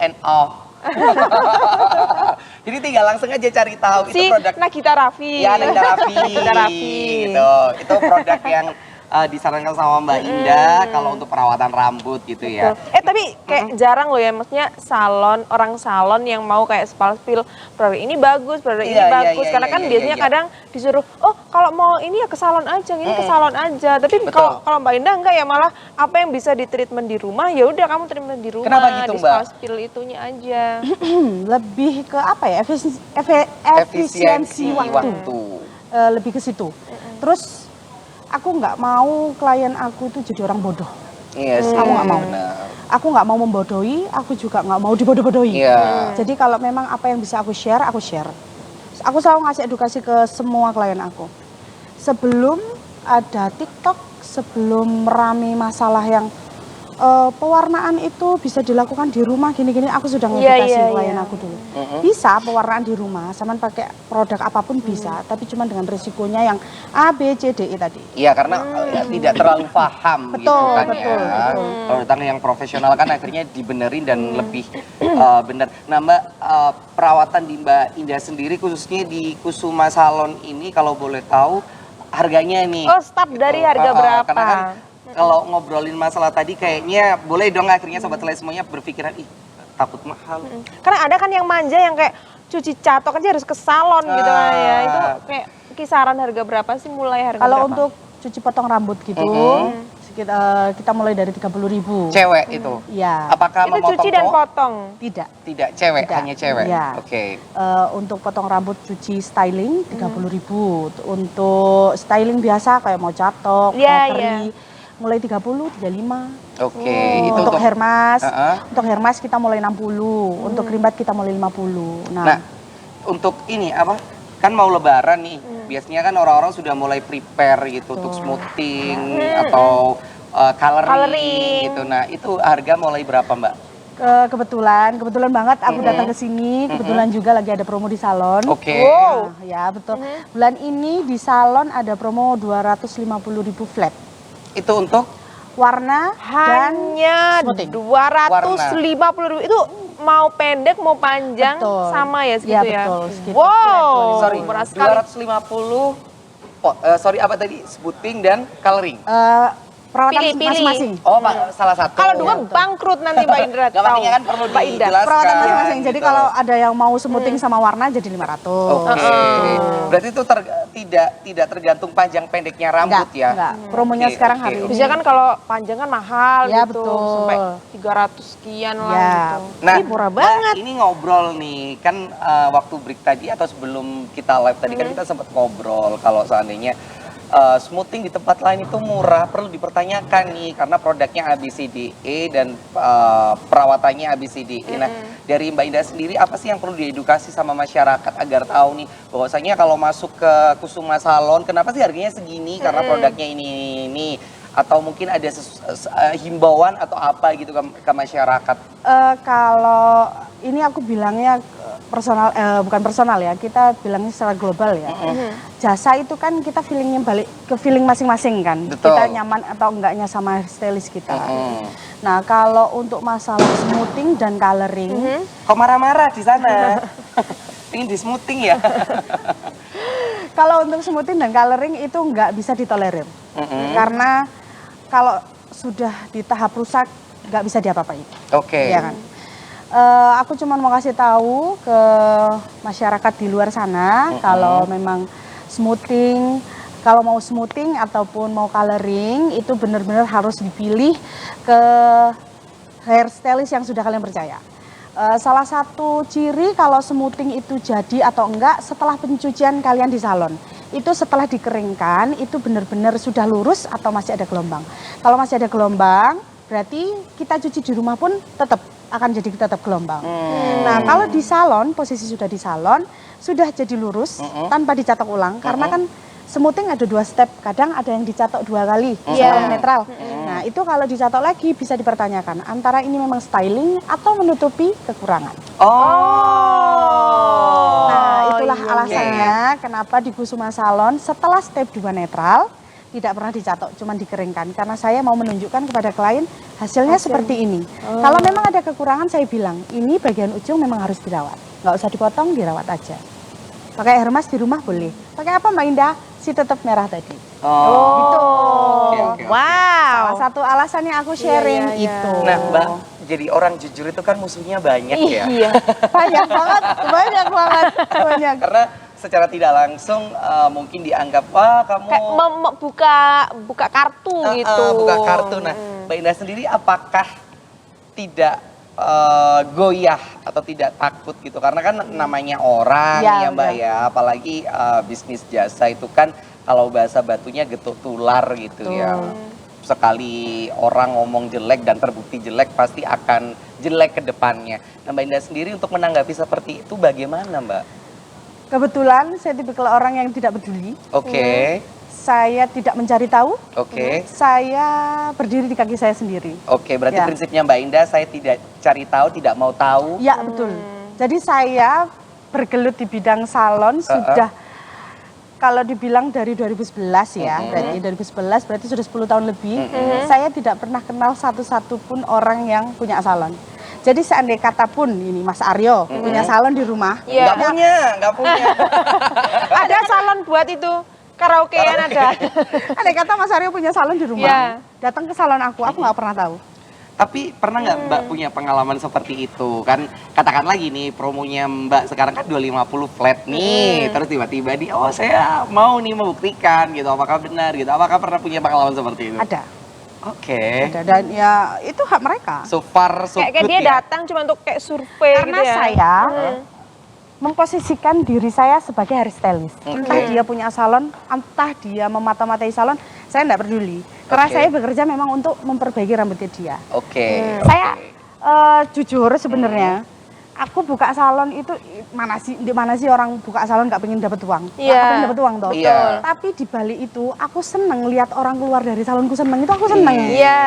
[SPEAKER 2] N off. Jadi tinggal langsung aja cari tahu itu produk
[SPEAKER 1] Nagita Raffi.
[SPEAKER 2] Ya, Nagita Raffi. Gitu. Itu produk yang disarankan sama Mbak Indah kalau untuk perawatan rambut gitu ya.
[SPEAKER 1] Tapi kayak jarang loh ya, maksudnya orang salon yang mau kayak spill produk ini bagus, produk ini bagus. Karena kan biasanya kadang disuruh, oh kalau mau ini ya ke salon aja, ini ke salon aja. Tapi kalau Mbak Indah enggak ya, malah apa yang bisa di treatment di rumah, ya udah kamu treatment di rumah.
[SPEAKER 2] Kenapa gitu Mbak?
[SPEAKER 1] Di spill itunya aja.
[SPEAKER 3] Lebih ke apa ya, efisiensi waktu. Lebih ke situ. Terus aku nggak mau klien aku itu jadi orang bodoh.
[SPEAKER 2] Iya sih.
[SPEAKER 3] Aku nggak mau. Aku nggak mau membodohi, aku juga nggak mau dibodoh-bodohi. Jadi kalau memang apa yang bisa aku share, aku share. Aku selalu ngasih edukasi ke semua klien aku. Sebelum ada TikTok, sebelum merame masalah yang pewarnaan itu bisa dilakukan di rumah gini-gini, aku sudah ngedukasi klien aku dulu. Bisa pewarnaan di rumah, saman pakai produk apapun bisa, tapi cuma dengan risikonya yang A, B, C, D, E tadi.
[SPEAKER 2] Iya, karena tidak terlalu paham gitu kan
[SPEAKER 3] betul.
[SPEAKER 2] Kalau datang yang profesional kan akhirnya dibenerin dan lebih benar. Nah Mbak, perawatan di Mbak Indah sendiri khususnya di Kusuma Salon ini kalau boleh tahu harganya nih.
[SPEAKER 1] Oh, start dari harga berapa?
[SPEAKER 2] Karena kan kalau ngobrolin masalah tadi kayaknya boleh dong akhirnya Sobat Selai semuanya berpikiran, ih takut mahal.
[SPEAKER 1] Karena ada kan yang manja yang kayak cuci catok aja harus ke salon gitu kan ya. Itu kayak kisaran harga berapa sih, mulai harga
[SPEAKER 3] kalau
[SPEAKER 1] berapa?
[SPEAKER 3] untuk cuci potong rambut gitu, kita mulai dari 30.000.
[SPEAKER 2] Cewek itu?
[SPEAKER 3] Iya.
[SPEAKER 2] Apakah
[SPEAKER 1] itu
[SPEAKER 2] memotong
[SPEAKER 1] cuci dan potong?
[SPEAKER 3] Tidak.
[SPEAKER 2] Tidak, cewek,
[SPEAKER 3] Tidak.
[SPEAKER 2] hanya cewek?
[SPEAKER 3] Iya.
[SPEAKER 2] Oke.
[SPEAKER 3] Untuk potong rambut cuci styling 30.000. Untuk styling biasa kayak mau catok, mau keri, mulai 30, 35.
[SPEAKER 2] Oke, itu
[SPEAKER 3] Untuk hair mask,
[SPEAKER 2] Uh-uh.
[SPEAKER 3] untuk hair mask kita mulai 60, untuk cream bath kita mulai 50.
[SPEAKER 2] Nah, untuk ini apa? Kan mau lebaran nih. Biasanya kan orang-orang sudah mulai prepare gitu untuk smoothing atau coloring gitu. Nah, itu harga mulai berapa, Mbak?
[SPEAKER 3] Kebetulan banget aku datang ke sini, kebetulan juga lagi ada promo di salon.
[SPEAKER 2] Oke.
[SPEAKER 3] Wow, ya betul. Bulan ini di salon ada promo 250.000 flat.
[SPEAKER 2] Itu untuk
[SPEAKER 3] Warna
[SPEAKER 1] Hanya
[SPEAKER 3] smoothing.
[SPEAKER 1] 250.000 itu mau pendek mau panjang
[SPEAKER 3] Betul.
[SPEAKER 1] sama ya segitu
[SPEAKER 3] Iya,
[SPEAKER 1] ya.
[SPEAKER 3] betul, segitu.
[SPEAKER 1] Wow,
[SPEAKER 2] sorry,
[SPEAKER 1] murah sekali.
[SPEAKER 2] 250. Sorry apa tadi? Smoothing dan coloring.
[SPEAKER 3] Perawatan
[SPEAKER 1] Pilih-pilih.
[SPEAKER 3] masing-masing.
[SPEAKER 2] Oh, Pak, salah satu.
[SPEAKER 1] Kalau dua bangkrut nanti Mbak Indra.
[SPEAKER 2] Gak
[SPEAKER 1] tahu.
[SPEAKER 2] makanya kan perlu
[SPEAKER 1] Mbak Indah.
[SPEAKER 2] dijelaskan.
[SPEAKER 3] Perawatan masing-masing. Jadi
[SPEAKER 2] gitu.
[SPEAKER 3] kalau ada yang mau smoothing sama warna jadi 500.
[SPEAKER 2] Oke. Berarti itu tidak tergantung panjang pendeknya rambut ya?
[SPEAKER 3] Enggak. Promonya
[SPEAKER 2] Oke,
[SPEAKER 3] sekarang
[SPEAKER 2] oke,
[SPEAKER 3] hari
[SPEAKER 2] oke.
[SPEAKER 3] ini.
[SPEAKER 1] Biasanya kan kalau panjang kan mahal
[SPEAKER 3] Ya,
[SPEAKER 1] gitu.
[SPEAKER 3] betul.
[SPEAKER 1] Sampai 300 sekian lah
[SPEAKER 3] Ya.
[SPEAKER 1] gitu.
[SPEAKER 2] Nah,
[SPEAKER 1] Ih, murah
[SPEAKER 2] Mbak,
[SPEAKER 1] banget.
[SPEAKER 2] ini ngobrol nih, kan waktu break tadi atau sebelum kita live tadi kan kita sempat ngobrol kalau seandainya smoothing di tempat lain itu murah, perlu dipertanyakan nih karena produknya ABCDE dan perawatannya ABCDE. Nah, dari Mbak Indah sendiri apa sih yang perlu diedukasi sama masyarakat agar tahu nih bahwasanya kalau masuk ke Kusuma Salon kenapa sih harganya segini karena produknya ini. Atau mungkin ada himbauan atau apa gitu ke masyarakat?
[SPEAKER 3] Kalau ini aku bilangnya personal, bukan personal ya, kita bilangnya secara global ya. Jasa itu kan kita feelingnya balik ke feeling masing-masing kan.
[SPEAKER 2] Betul.
[SPEAKER 3] Kita nyaman atau enggaknya sama stylist kita. Nah kalau untuk masalah smoothing dan coloring,
[SPEAKER 2] Kok marah-marah di sana? Ingin di smoothing ya?
[SPEAKER 3] kalau untuk smoothing dan coloring itu nggak bisa ditolerir. Karena kalau sudah di tahap rusak nggak bisa diapa-apain.
[SPEAKER 2] Oke.
[SPEAKER 3] Iya kan? Aku cuma mau kasih tahu ke masyarakat di luar sana kalau memang smoothing, kalau mau smoothing ataupun mau coloring itu benar-benar harus dipilih ke hairstylist yang sudah kalian percaya. Salah satu ciri kalau smoothing itu jadi atau enggak setelah pencucian kalian di salon. Itu setelah dikeringkan itu benar-benar sudah lurus atau masih ada gelombang. Kalau masih ada gelombang berarti kita cuci di rumah pun tetap akan jadi tetap gelombang. Nah kalau di salon, posisi sudah di salon, sudah jadi lurus tanpa dicatok ulang. Karena kan smoothing ada 2 step, kadang ada yang dicatok 2 kali, setelah netral. Nah itu kalau dicatok lagi bisa dipertanyakan, antara ini memang styling atau menutupi kekurangan. Nah itulah alasannya kenapa di Kusuma Salon setelah step 2 netral, tidak pernah dicatok, cuma dikeringkan. Karena saya mau menunjukkan kepada klien hasilnya seperti ini. Kalau memang ada kekurangan saya bilang, ini bagian ujung memang harus dirawat. Nggak usah dipotong, dirawat aja. Pakai hair mask di rumah boleh. Pakai apa Mbak Indah? Si tetap merah tadi. Gitu.
[SPEAKER 2] Oke.
[SPEAKER 1] Wow.
[SPEAKER 3] Salah satu alasannya aku sharing itu.
[SPEAKER 2] Nah, Mbak, jadi orang jujur itu kan musuhnya banyak ya.
[SPEAKER 1] Iya.
[SPEAKER 3] Banyak banget.
[SPEAKER 2] Karena secara tidak langsung mungkin dianggap wah kamu
[SPEAKER 1] Kayak buka kartu gitu.
[SPEAKER 2] buka kartu. Nah, Mbak Indah sendiri apakah tidak goyah atau tidak takut gitu? Karena kan namanya orang ya Mbak ya, apalagi bisnis jasa itu kan kalau bahasa batunya getuk tular gitu ya. Sekali orang ngomong jelek dan terbukti jelek pasti akan jelek ke depannya. Nah, Mbak Indah sendiri untuk menanggapi seperti itu bagaimana Mbak?
[SPEAKER 3] Kebetulan saya tipikal orang yang tidak peduli.
[SPEAKER 2] Oke.
[SPEAKER 3] Saya tidak mencari tahu.
[SPEAKER 2] Oke.
[SPEAKER 3] Saya berdiri di kaki saya sendiri.
[SPEAKER 2] Oke, berarti
[SPEAKER 3] Ya.
[SPEAKER 2] prinsipnya Mbak Indah saya tidak cari tahu, tidak mau tahu.
[SPEAKER 3] Ya betul. Jadi saya bergelut di bidang salon sudah kalau dibilang dari 2011 ya, berarti 2011 berarti sudah 10 tahun lebih. Saya tidak pernah kenal satu-satu pun orang yang punya salon. Jadi seandainya kata pun ini Mas Aryo punya salon di rumah.
[SPEAKER 1] Iya.
[SPEAKER 2] Nggak punya.
[SPEAKER 1] Ada salon buat itu. Karaokean ada.
[SPEAKER 3] Andai kata Mas Aryo punya salon di rumah,
[SPEAKER 1] Iya.
[SPEAKER 3] datang ke salon aku nggak pernah tahu.
[SPEAKER 2] Tapi pernah nggak Mbak punya pengalaman seperti itu? Kan katakan lagi nih promonya Mbak sekarang kan 250 flat nih. Terus tiba-tiba oh saya mau nih membuktikan gitu. Apakah benar gitu? Apakah pernah punya pengalaman seperti itu?
[SPEAKER 3] Ada.
[SPEAKER 2] Oke.
[SPEAKER 3] Ada. Dan ya itu hak mereka.
[SPEAKER 2] So far so
[SPEAKER 1] Kayak
[SPEAKER 2] good
[SPEAKER 1] dia
[SPEAKER 2] ya.
[SPEAKER 1] datang cuma untuk kayak survei
[SPEAKER 3] Karena
[SPEAKER 1] gitu ya.
[SPEAKER 3] saya memposisikan diri saya sebagai hairstylist. Entah dia punya salon, entah dia memata-matai salon, saya enggak peduli. Karena
[SPEAKER 2] Oke.
[SPEAKER 3] saya bekerja memang untuk memperbaiki rambutnya dia.
[SPEAKER 2] Oke.
[SPEAKER 3] Saya jujur sebenarnya, aku buka salon itu di mana sih orang buka salon nggak pengen dapat uang?
[SPEAKER 1] Iya.
[SPEAKER 3] Nggak pengen dapat uang toh.
[SPEAKER 2] Iya.
[SPEAKER 3] Tapi di balik itu aku seneng lihat orang keluar dari salonku seneng itu aku seneng.
[SPEAKER 1] Iya,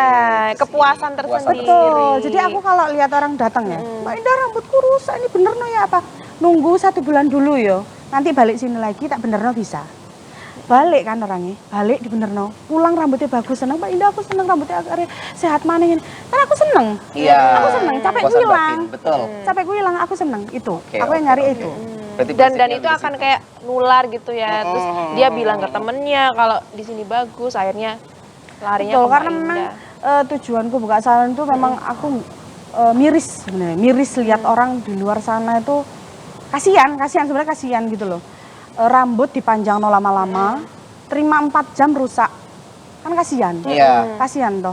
[SPEAKER 2] Itu sih,
[SPEAKER 1] kepuasan
[SPEAKER 2] kepuasan
[SPEAKER 1] tersendiri.
[SPEAKER 3] Betul. Jadi aku kalau lihat orang datang ya, Mbak Indah rambutku rusak ini bener no ya apa? Nunggu 1 bulan dulu yo. Nanti balik sini lagi tak bener no bisa. Balik kan orangnya, balik di bener no. Pulang rambutnya bagus seneng Mbak Indah aku seneng rambutnya akhirnya sehat mana ini. Kan aku seneng.
[SPEAKER 2] Iya.
[SPEAKER 3] Aku seneng, capek
[SPEAKER 2] Kepuasan
[SPEAKER 3] hilang.
[SPEAKER 2] batin, betul.
[SPEAKER 3] Capek gue hilang aku seneng itu.
[SPEAKER 2] Oke,
[SPEAKER 3] aku yang
[SPEAKER 2] oke,
[SPEAKER 3] nyari
[SPEAKER 2] oke.
[SPEAKER 3] itu.
[SPEAKER 2] Berarti
[SPEAKER 1] Dan
[SPEAKER 2] basicnya
[SPEAKER 1] itu
[SPEAKER 2] di
[SPEAKER 1] akan
[SPEAKER 2] situ.
[SPEAKER 1] kayak nular gitu ya. Terus dia bilang ke temennya kalau di sini bagus, akhirnya larinya
[SPEAKER 3] Betul,
[SPEAKER 1] ke Mbak
[SPEAKER 3] karena memang
[SPEAKER 1] Indah.
[SPEAKER 3] tujuanku buka salon itu memang aku miris sebenarnya, miris lihat orang di luar sana itu kasihan sebenarnya kasihan gitu loh. Rambut dipanjang no lama-lama, terima 4 jam rusak, kan kasihan.
[SPEAKER 2] Iya.
[SPEAKER 3] Kasihan toh.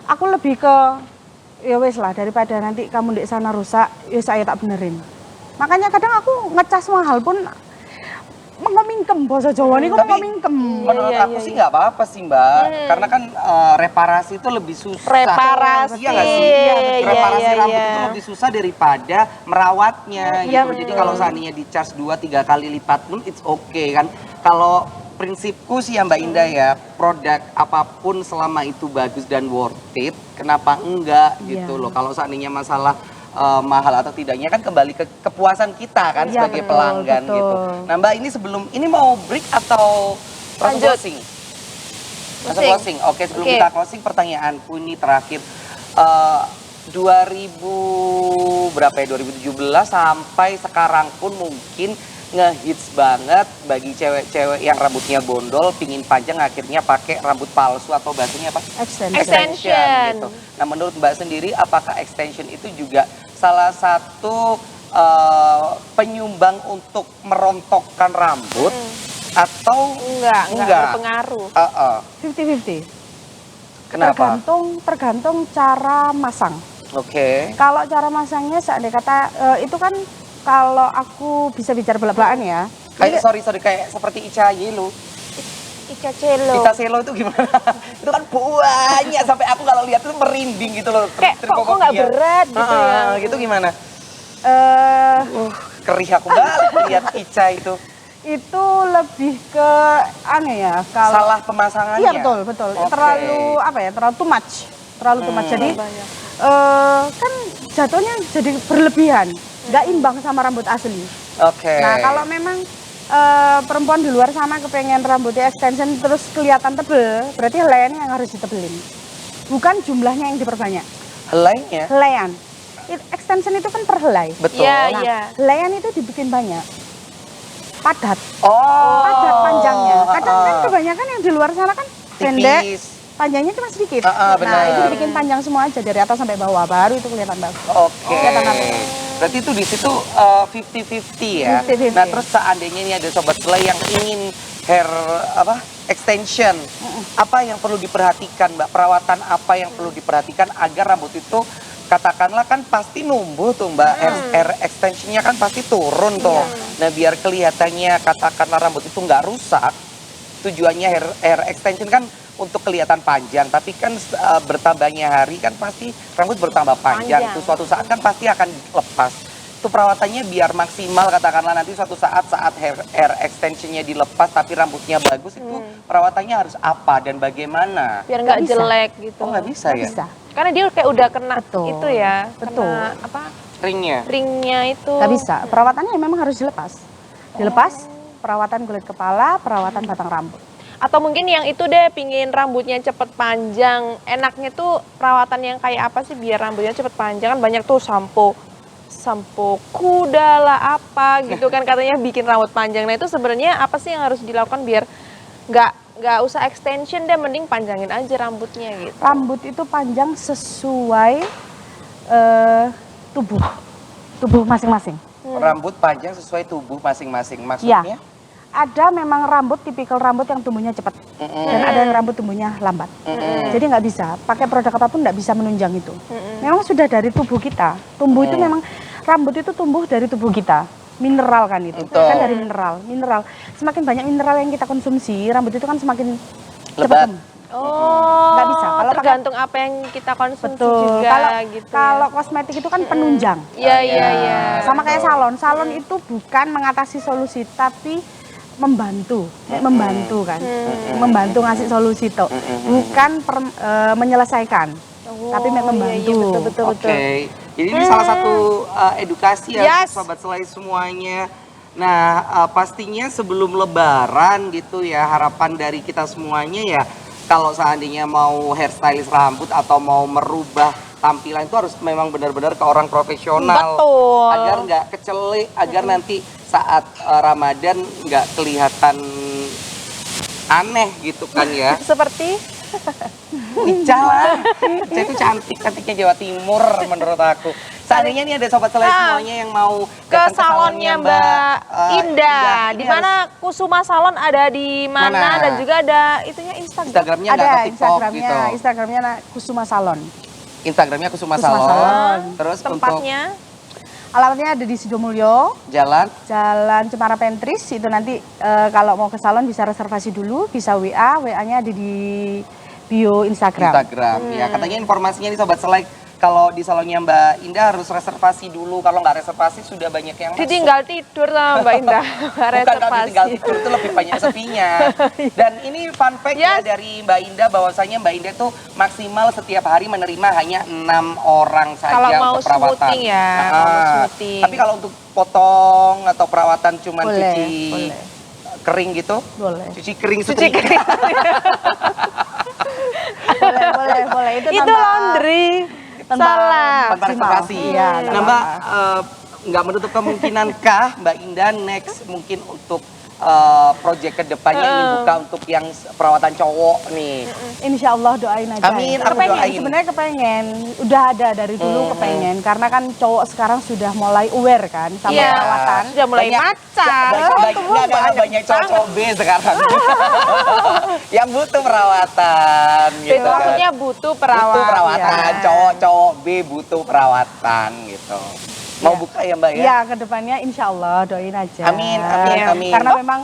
[SPEAKER 3] Aku lebih ke ya wes lah daripada nanti kamu di sana rusak, ya saya tak benerin. Makanya kadang aku ngecas mahal pun mengomingkem bahasa Jawa nih,
[SPEAKER 2] Tapi
[SPEAKER 3] mengomingkem.
[SPEAKER 2] menurut
[SPEAKER 1] Iya,
[SPEAKER 2] aku
[SPEAKER 1] iya,
[SPEAKER 2] sih nggak apa-apa sih Mbak, karena kan reparasi itu lebih susah.
[SPEAKER 1] Reparasi.
[SPEAKER 2] Iya nggak sih?
[SPEAKER 1] Iya,
[SPEAKER 2] Reparasi
[SPEAKER 1] iya,
[SPEAKER 2] rambut
[SPEAKER 1] iya.
[SPEAKER 2] itu lebih susah daripada merawatnya
[SPEAKER 1] Iya,
[SPEAKER 2] gitu. Jadi kalau seandainya di charge 2-3 kali lipat pun it's okay kan. Kalau prinsipku sih ya Mbak Indah ya, produk apapun selama itu bagus dan worth it, kenapa enggak gitu
[SPEAKER 3] Iya.
[SPEAKER 2] loh. Kalau seandainya masalah mahal atau tidaknya kan kembali ke kepuasan kita kan
[SPEAKER 3] Iya,
[SPEAKER 2] sebagai
[SPEAKER 3] betul,
[SPEAKER 2] pelanggan
[SPEAKER 3] betul.
[SPEAKER 2] gitu. Nah Mbak ini sebelum ini mau break atau langsung
[SPEAKER 1] Lanjut.
[SPEAKER 2] closing? Langsung
[SPEAKER 1] Closing.
[SPEAKER 2] closing. Oke sebelum
[SPEAKER 1] Oke.
[SPEAKER 2] kita closing pertanyaanku ini terakhir. 2000 berapa ya 2017 sampai sekarang pun mungkin ngehits banget bagi cewek-cewek yang rambutnya bondol pingin panjang akhirnya pakai rambut palsu atau bahasanya apa?
[SPEAKER 1] Extension.
[SPEAKER 2] Gitu. Nah menurut Mbak sendiri apakah extension itu juga salah satu penyumbang untuk merontokkan rambut atau
[SPEAKER 1] Enggak berpengaruh.
[SPEAKER 3] 50-50.
[SPEAKER 2] Kenapa?
[SPEAKER 3] Tergantung cara masang.
[SPEAKER 2] Oke.
[SPEAKER 3] Kalau cara masangnya seandainya kata itu kan kalau aku bisa bicara belak-belakan ya.
[SPEAKER 2] Kayak sorry kayak seperti Ica Yelo.
[SPEAKER 1] Ica Celo.
[SPEAKER 2] Ica Selo itu gimana? Itu kan banyak sampai aku kalau lihat itu merinding gitu loh.
[SPEAKER 1] Kayak kok nggak berat gitu ya.
[SPEAKER 2] Gitu gimana?
[SPEAKER 3] Eh
[SPEAKER 2] Kerih aku banget lihat Ica itu.
[SPEAKER 3] itu lebih ke aneh ya kalau
[SPEAKER 2] Salah pemasangannya.
[SPEAKER 3] iya betul.
[SPEAKER 2] Oke.
[SPEAKER 3] Terlalu apa ya? Terlalu too much. Jadi
[SPEAKER 1] Banyak.
[SPEAKER 3] kan jatuhnya jadi berlebihan, nggak imbang sama rambut asli.
[SPEAKER 2] Oke.
[SPEAKER 3] Nah kalau memang perempuan di luar sana kepengen rambutnya extension terus kelihatan tebel, berarti helaiannya yang harus ditebelin. Bukan jumlahnya yang diperbanyak.
[SPEAKER 2] Helainya.
[SPEAKER 3] Helaian. Extension itu kan per helai.
[SPEAKER 2] Betul.
[SPEAKER 1] Iya,
[SPEAKER 3] Nah,
[SPEAKER 1] iya.
[SPEAKER 3] helaian itu dibikin banyak. Padat.
[SPEAKER 2] Oh.
[SPEAKER 3] Padat panjangnya. Kadang kan kebanyakan yang di luar sana kan pendek,
[SPEAKER 2] Tipis.
[SPEAKER 3] panjangnya cuma sedikit.
[SPEAKER 2] benar.
[SPEAKER 3] Nah, itu dibikin panjang semua aja dari atas sampai bawah, baru itu kelihatan bagus.
[SPEAKER 2] Oke.
[SPEAKER 3] Kelihatan apa?
[SPEAKER 2] Berarti itu di situ 50-50 ya.
[SPEAKER 3] 50-50.
[SPEAKER 2] Nah, terus seandainya ini ada sobat selai yang ingin hair extension, apa yang perlu diperhatikan, Mbak? Perawatan apa yang perlu diperhatikan agar rambut itu katakanlah kan pasti numbuh tuh Mbak, hair extensionnya kan pasti turun tuh. Nah, biar kelihatannya katakanlah rambut itu nggak rusak, tujuannya hair extension kan untuk kelihatan panjang, tapi kan bertambahnya hari kan pasti rambut bertambah panjang.
[SPEAKER 1] Panjang.
[SPEAKER 2] Itu suatu saat kan pasti akan lepas. Itu perawatannya biar maksimal, katakanlah nanti suatu saat hair extensionnya dilepas tapi rambutnya bagus, itu perawatannya harus apa dan bagaimana?
[SPEAKER 1] Biar nggak
[SPEAKER 3] Nggak bisa.
[SPEAKER 1] jelek gitu.
[SPEAKER 2] Oh nggak bisa
[SPEAKER 3] Nggak
[SPEAKER 2] ya?
[SPEAKER 3] bisa.
[SPEAKER 1] Karena dia kayak udah kena
[SPEAKER 3] Betul.
[SPEAKER 1] itu ya.
[SPEAKER 3] Betul.
[SPEAKER 1] Kena apa?
[SPEAKER 2] Ringnya?
[SPEAKER 1] Ringnya itu.
[SPEAKER 3] Nggak bisa. Perawatannya memang harus dilepas. Dilepas, perawatan kulit kepala, perawatan batang rambut.
[SPEAKER 1] Atau mungkin yang itu deh pingin rambutnya cepet panjang. Enaknya tuh perawatan yang kayak apa sih biar rambutnya cepet panjang? Kan banyak tuh sampo kuda lah apa gitu kan katanya bikin rambut panjang. Nah itu sebenarnya apa sih yang harus dilakukan biar nggak usah extension deh, mending panjangin aja rambutnya gitu.
[SPEAKER 3] Rambut itu panjang sesuai tubuh masing-masing.
[SPEAKER 2] Rambut panjang sesuai tubuh masing-masing,
[SPEAKER 3] Ya,
[SPEAKER 2] maksudnya?
[SPEAKER 3] ada memang rambut tipikal rambut yang tumbuhnya cepat dan ada yang rambut tumbuhnya lambat. Jadi nggak bisa pakai produk apapun nggak bisa menunjang itu. Memang sudah dari tubuh kita. Tumbuh itu memang rambut itu tumbuh dari tubuh kita. Mineral kan itu,
[SPEAKER 2] Betul.
[SPEAKER 3] kan dari mineral. Semakin banyak mineral yang kita konsumsi, rambut itu kan semakin cepat
[SPEAKER 2] Lebat.
[SPEAKER 3] tumbuh.
[SPEAKER 1] Oh,
[SPEAKER 3] Nggak bisa. Kalau
[SPEAKER 1] tergantung apa yang kita konsumsi
[SPEAKER 3] Betul.
[SPEAKER 1] juga gitu.
[SPEAKER 3] Kalau kosmetik itu kan penunjang.
[SPEAKER 1] Iya, iya, iya.
[SPEAKER 3] Sama kayak salon. Salon itu bukan mengatasi solusi tapi membantu, membantu kan. Membantu ngasih solusi tuh. Bukan menyelesaikan. Tapi membantu.
[SPEAKER 1] Iya, betul, betul, betul.
[SPEAKER 2] Oke. Jadi ini salah satu edukasi ya
[SPEAKER 1] Yes.
[SPEAKER 2] sobat selai semuanya. Nah, pastinya sebelum lebaran gitu ya, harapan dari kita semuanya ya kalau seandainya mau hairstylist rambut atau mau merubah tampilan itu harus memang benar-benar ke orang profesional.
[SPEAKER 1] Betul.
[SPEAKER 2] Agar nggak kecelik, agar nanti saat Ramadan nggak kelihatan aneh gitu kan ya.
[SPEAKER 1] Seperti
[SPEAKER 2] Ica lah. Ica itu cantiknya Jawa Timur menurut aku. Seandainya nih ada sobat selai semuanya yang mau
[SPEAKER 1] ke
[SPEAKER 2] datang
[SPEAKER 1] salonnya Mbak Indah.
[SPEAKER 2] ini
[SPEAKER 1] Di mana Kusuma Salon ada di mana
[SPEAKER 2] Mana?
[SPEAKER 1] dan juga ada itunya Instagram.
[SPEAKER 2] Instagramnya
[SPEAKER 3] Ada
[SPEAKER 2] nggak atau TikTok
[SPEAKER 3] Instagramnya,
[SPEAKER 2] gitu.
[SPEAKER 3] Instagramnya Kusuma Salon.
[SPEAKER 2] Instagramnya Kusuma
[SPEAKER 3] Kusuma
[SPEAKER 2] Salon.
[SPEAKER 3] Salon.
[SPEAKER 2] Terus
[SPEAKER 1] Tempatnya
[SPEAKER 3] Alamatnya ada di Sidomulyo,
[SPEAKER 2] untuk jalan
[SPEAKER 3] Jalan Cemara Pentris. Itu nanti kalau mau ke salon bisa reservasi dulu, bisa WA, WA-nya ada di bio Instagram.
[SPEAKER 2] Ya, katanya informasinya nih sobat selai kalau di salonnya Mbak Indah harus reservasi dulu. Kalau nggak reservasi sudah banyak yang masuk.
[SPEAKER 1] ditinggal tidur sama Mbak Indah.
[SPEAKER 2] Bukan kalau
[SPEAKER 1] Reservasi.
[SPEAKER 2] ditinggal tidur itu lebih banyak sepinya. Dan ini fun fact ya dari Mbak Indah bahwasanya Mbak Indah tuh maksimal setiap hari menerima hanya 6 orang saja
[SPEAKER 1] Kalau mau
[SPEAKER 2] untuk perawatan.
[SPEAKER 1] smoothing ya, kalau mau smoothing.
[SPEAKER 2] Tapi kalau untuk potong atau perawatan cuman
[SPEAKER 3] Boleh,
[SPEAKER 2] cuci
[SPEAKER 3] boleh.
[SPEAKER 2] kering gitu,
[SPEAKER 3] Boleh.
[SPEAKER 2] cuci kering
[SPEAKER 1] Cuci
[SPEAKER 2] setrika.
[SPEAKER 1] kering.
[SPEAKER 3] boleh. Itu,
[SPEAKER 1] Itu laundry. Salah.
[SPEAKER 2] Tanpa reservasi.
[SPEAKER 3] Iya,
[SPEAKER 2] Nah Mbak, nggak menutup kemungkinankah Mbak Indah next mungkin untuk project kedepannya ingin buka untuk yang perawatan cowok nih?
[SPEAKER 3] Insya Allah doain aja.
[SPEAKER 2] Amin, aku
[SPEAKER 3] Kepengen,
[SPEAKER 2] doain.
[SPEAKER 3] sebenarnya kepengen. Udah ada dari dulu kepengen. Karena kan cowok sekarang sudah mulai aware kan sama
[SPEAKER 1] Iya,
[SPEAKER 3] perawatan.
[SPEAKER 1] sudah mulai pacar.
[SPEAKER 2] Banyak cowok B sekarang yang butuh perawatan gitu kan.
[SPEAKER 1] Maksudnya butuh
[SPEAKER 2] Butuh
[SPEAKER 1] perawatan.
[SPEAKER 2] perawatan, cowok B butuh perawatan gitu. Mau buka ya Mbak ya?
[SPEAKER 3] Iya, kedepannya insya Allah doain aja.
[SPEAKER 2] Amin.
[SPEAKER 3] Karena memang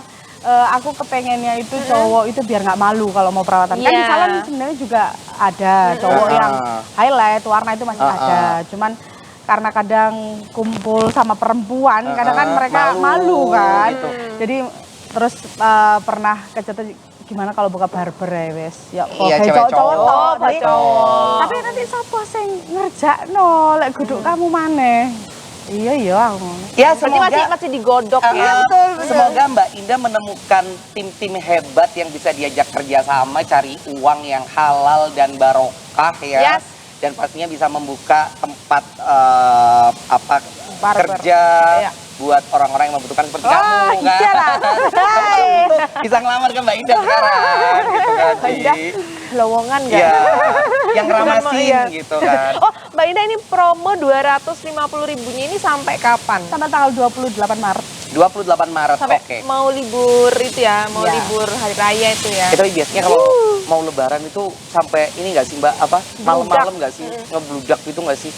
[SPEAKER 3] aku kepengennya itu cowok itu biar nggak malu kalau mau perawatan. Kan di
[SPEAKER 1] Iya.
[SPEAKER 3] salon sebenarnya juga ada cowok yang highlight, warna itu masih ada. Cuman karena kadang kumpul sama perempuan, kadang kan mereka malu kan.
[SPEAKER 2] gitu.
[SPEAKER 3] Jadi terus pernah kecetet gimana kalau buka barber ya wes. Ya
[SPEAKER 2] Iya,
[SPEAKER 3] kayak
[SPEAKER 2] cewek
[SPEAKER 3] cowok-cowok
[SPEAKER 2] cowok.
[SPEAKER 3] toh,
[SPEAKER 1] Pak cowok.
[SPEAKER 3] tapi nanti sapa sing ngerjakno lek guduk kamu maneh. Iya aku.
[SPEAKER 2] Ya
[SPEAKER 1] Berarti
[SPEAKER 2] semoga
[SPEAKER 1] masih digodok ya.
[SPEAKER 2] Semoga Mbak Indah menemukan tim-tim hebat yang bisa diajak kerjasama cari uang yang halal dan barokah ya.
[SPEAKER 1] Yes.
[SPEAKER 2] Dan pastinya bisa membuka tempat
[SPEAKER 3] Barber.
[SPEAKER 2] kerja
[SPEAKER 1] Iya.
[SPEAKER 2] buat orang-orang yang membutuhkan seperti kamu kan.
[SPEAKER 3] iya lah. Hai.
[SPEAKER 2] Bisa ngelamar ke Mbak Indah sekarang gitu kan. Ci.
[SPEAKER 1] Indah, lowongan nggak?
[SPEAKER 2] Iya. Yang ramasin
[SPEAKER 1] Iya.
[SPEAKER 2] gitu kan.
[SPEAKER 1] Oh, Mbak Indah ini promo 250.000-nya ini sampai kapan?
[SPEAKER 3] Sampai tanggal 28 Maret.
[SPEAKER 2] 28 Maret,
[SPEAKER 1] Sampai
[SPEAKER 2] oke.
[SPEAKER 1] mau libur itu ya, mau
[SPEAKER 3] Iya.
[SPEAKER 1] libur hari raya itu ya.
[SPEAKER 2] Tapi biasanya kalau mau lebaran itu sampai ini nggak sih Mbak, malam-malam nggak sih? Ngebludak gitu nggak sih?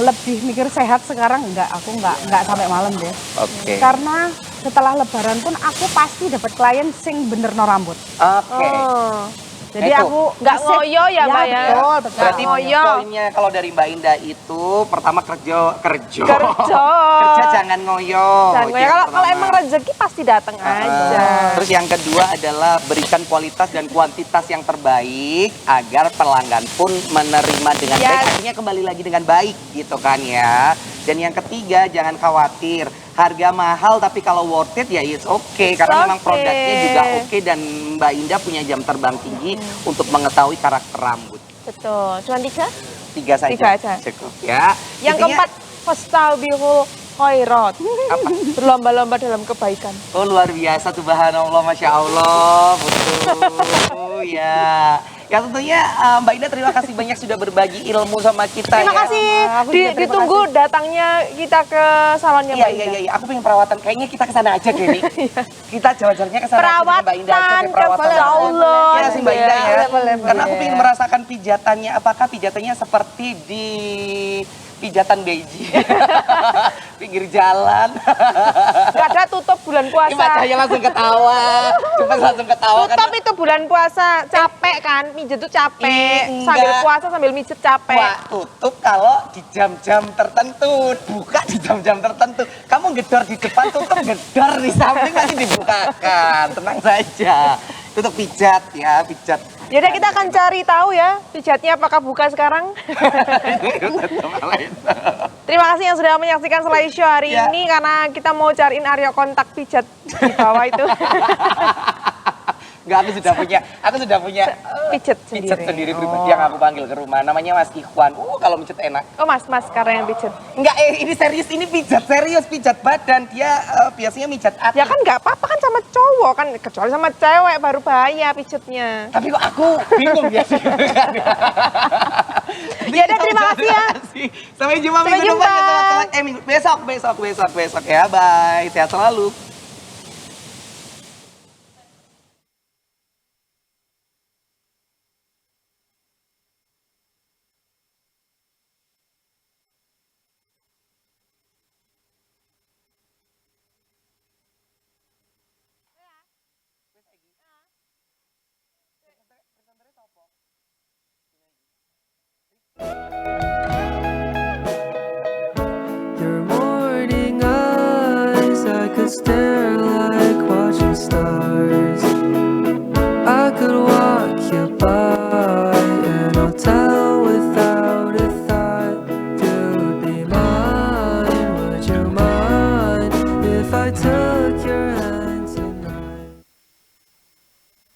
[SPEAKER 3] Lebih mikir sehat sekarang aku nggak sampai malam deh.
[SPEAKER 2] Oke.
[SPEAKER 3] Karena setelah lebaran pun aku pasti dapat klien sing bener no rambut.
[SPEAKER 2] Oke.
[SPEAKER 1] Oh.
[SPEAKER 3] Jadi
[SPEAKER 2] Itu.
[SPEAKER 3] aku
[SPEAKER 1] Nggak ngoyo ya, Mbak ya?
[SPEAKER 3] Betul.
[SPEAKER 2] Berarti
[SPEAKER 1] ngoyo.
[SPEAKER 2] poinnya kalau dari Mbak Indah itu pertama kerja.
[SPEAKER 1] Kerja.
[SPEAKER 2] Kerja jangan ngoyo.
[SPEAKER 1] Dan
[SPEAKER 2] Itu
[SPEAKER 1] ya,
[SPEAKER 2] yang
[SPEAKER 1] kalau
[SPEAKER 2] pertama.
[SPEAKER 1] emang rezeki pasti datang aja.
[SPEAKER 2] Terus yang kedua adalah berikan kualitas dan kuantitas yang terbaik agar pelanggan pun menerima dengan
[SPEAKER 1] Yes.
[SPEAKER 2] baik. Artinya kembali lagi dengan baik gitu kan ya. Dan yang ketiga jangan khawatir. Harga mahal tapi kalau worth it ya it's okay. Karena memang
[SPEAKER 1] okay.
[SPEAKER 2] produknya juga oke dan Mbak Indah punya jam terbang tinggi untuk mengetahui karakter rambut.
[SPEAKER 1] Betul. Cuma 3?
[SPEAKER 2] 3 saja.
[SPEAKER 1] 3 aja.
[SPEAKER 2] Cukup ya.
[SPEAKER 1] Yang
[SPEAKER 2] Intinya-
[SPEAKER 1] keempat, fastabiqul khairat.
[SPEAKER 2] Apa?
[SPEAKER 1] Berlomba-lomba dalam kebaikan.
[SPEAKER 2] Oh luar biasa, subhanallah, masya Allah, betul ya. Ya tentunya Mbak Indah terima kasih banyak sudah berbagi ilmu sama kita.
[SPEAKER 1] Terima
[SPEAKER 2] ya.
[SPEAKER 1] kasih.
[SPEAKER 3] Aku juga terima
[SPEAKER 1] Ditunggu datangnya kita ke salonnya
[SPEAKER 2] Iya
[SPEAKER 1] Mbak
[SPEAKER 2] iya
[SPEAKER 1] Indah.
[SPEAKER 2] iya, aku pengen perawatan. Kayaknya kita kesana aja Kenny. Kita jalan-jalannya kesana aja dengan Mbak Indah aja
[SPEAKER 1] Perawatan,
[SPEAKER 2] deh, perawatan.
[SPEAKER 1] Insya Allah.
[SPEAKER 2] Iya sih Mbak Indah ya.
[SPEAKER 3] Boleh,
[SPEAKER 2] Karena aku
[SPEAKER 3] boleh.
[SPEAKER 2] pengen merasakan pijatannya. Apakah pijatannya seperti di pijatan beji. Pinggir jalan.
[SPEAKER 1] Nggak ada tutup bulan
[SPEAKER 2] Ini Mbak
[SPEAKER 1] puasa.
[SPEAKER 2] Cahaya langsung ketawa. Cuma langsung ketawa
[SPEAKER 1] Tutup itu bulan puasa, capek kan, mijet tuh capek.
[SPEAKER 2] Enggak.
[SPEAKER 1] Sambil puasa sambil mijet capek.
[SPEAKER 2] Wah, tutup kalau di jam-jam tertentu, buka di jam-jam tertentu. Kamu gedor di depan, tutup gedor di samping nanti dibukakan. Tenang saja. Tutup pijat ya, pijat.
[SPEAKER 1] Yaudah kita akan cari tahu ya, pijatnya apakah buka sekarang. Terima kasih yang sudah menyaksikan Slideshow hari
[SPEAKER 2] Ya.
[SPEAKER 1] ini karena kita mau cariin area kontak pijat di bawah itu.
[SPEAKER 2] Enggak, aku sudah punya
[SPEAKER 1] Pijat
[SPEAKER 2] pijat
[SPEAKER 1] sendiri.
[SPEAKER 2] sendiri pribadi yang aku panggil ke rumah. Namanya Mas Ikhwan. Kalau mijet enak.
[SPEAKER 1] Oh mas karena yang pijat.
[SPEAKER 2] Enggak, ini serius, ini pijat serius, pijat badan. Dia biasanya mijat hati.
[SPEAKER 1] Ya kan nggak apa-apa kan sama cowok kan, kecuali sama cewek baru bahaya pijatnya.
[SPEAKER 2] Tapi kok aku bingung ya sih.
[SPEAKER 1] Ya udah, terima kasih ya.
[SPEAKER 2] Sampai jumpa
[SPEAKER 1] Sampai
[SPEAKER 2] minggu depan.
[SPEAKER 1] jumpa.
[SPEAKER 2] Besok ya. Bye. Sehat selalu.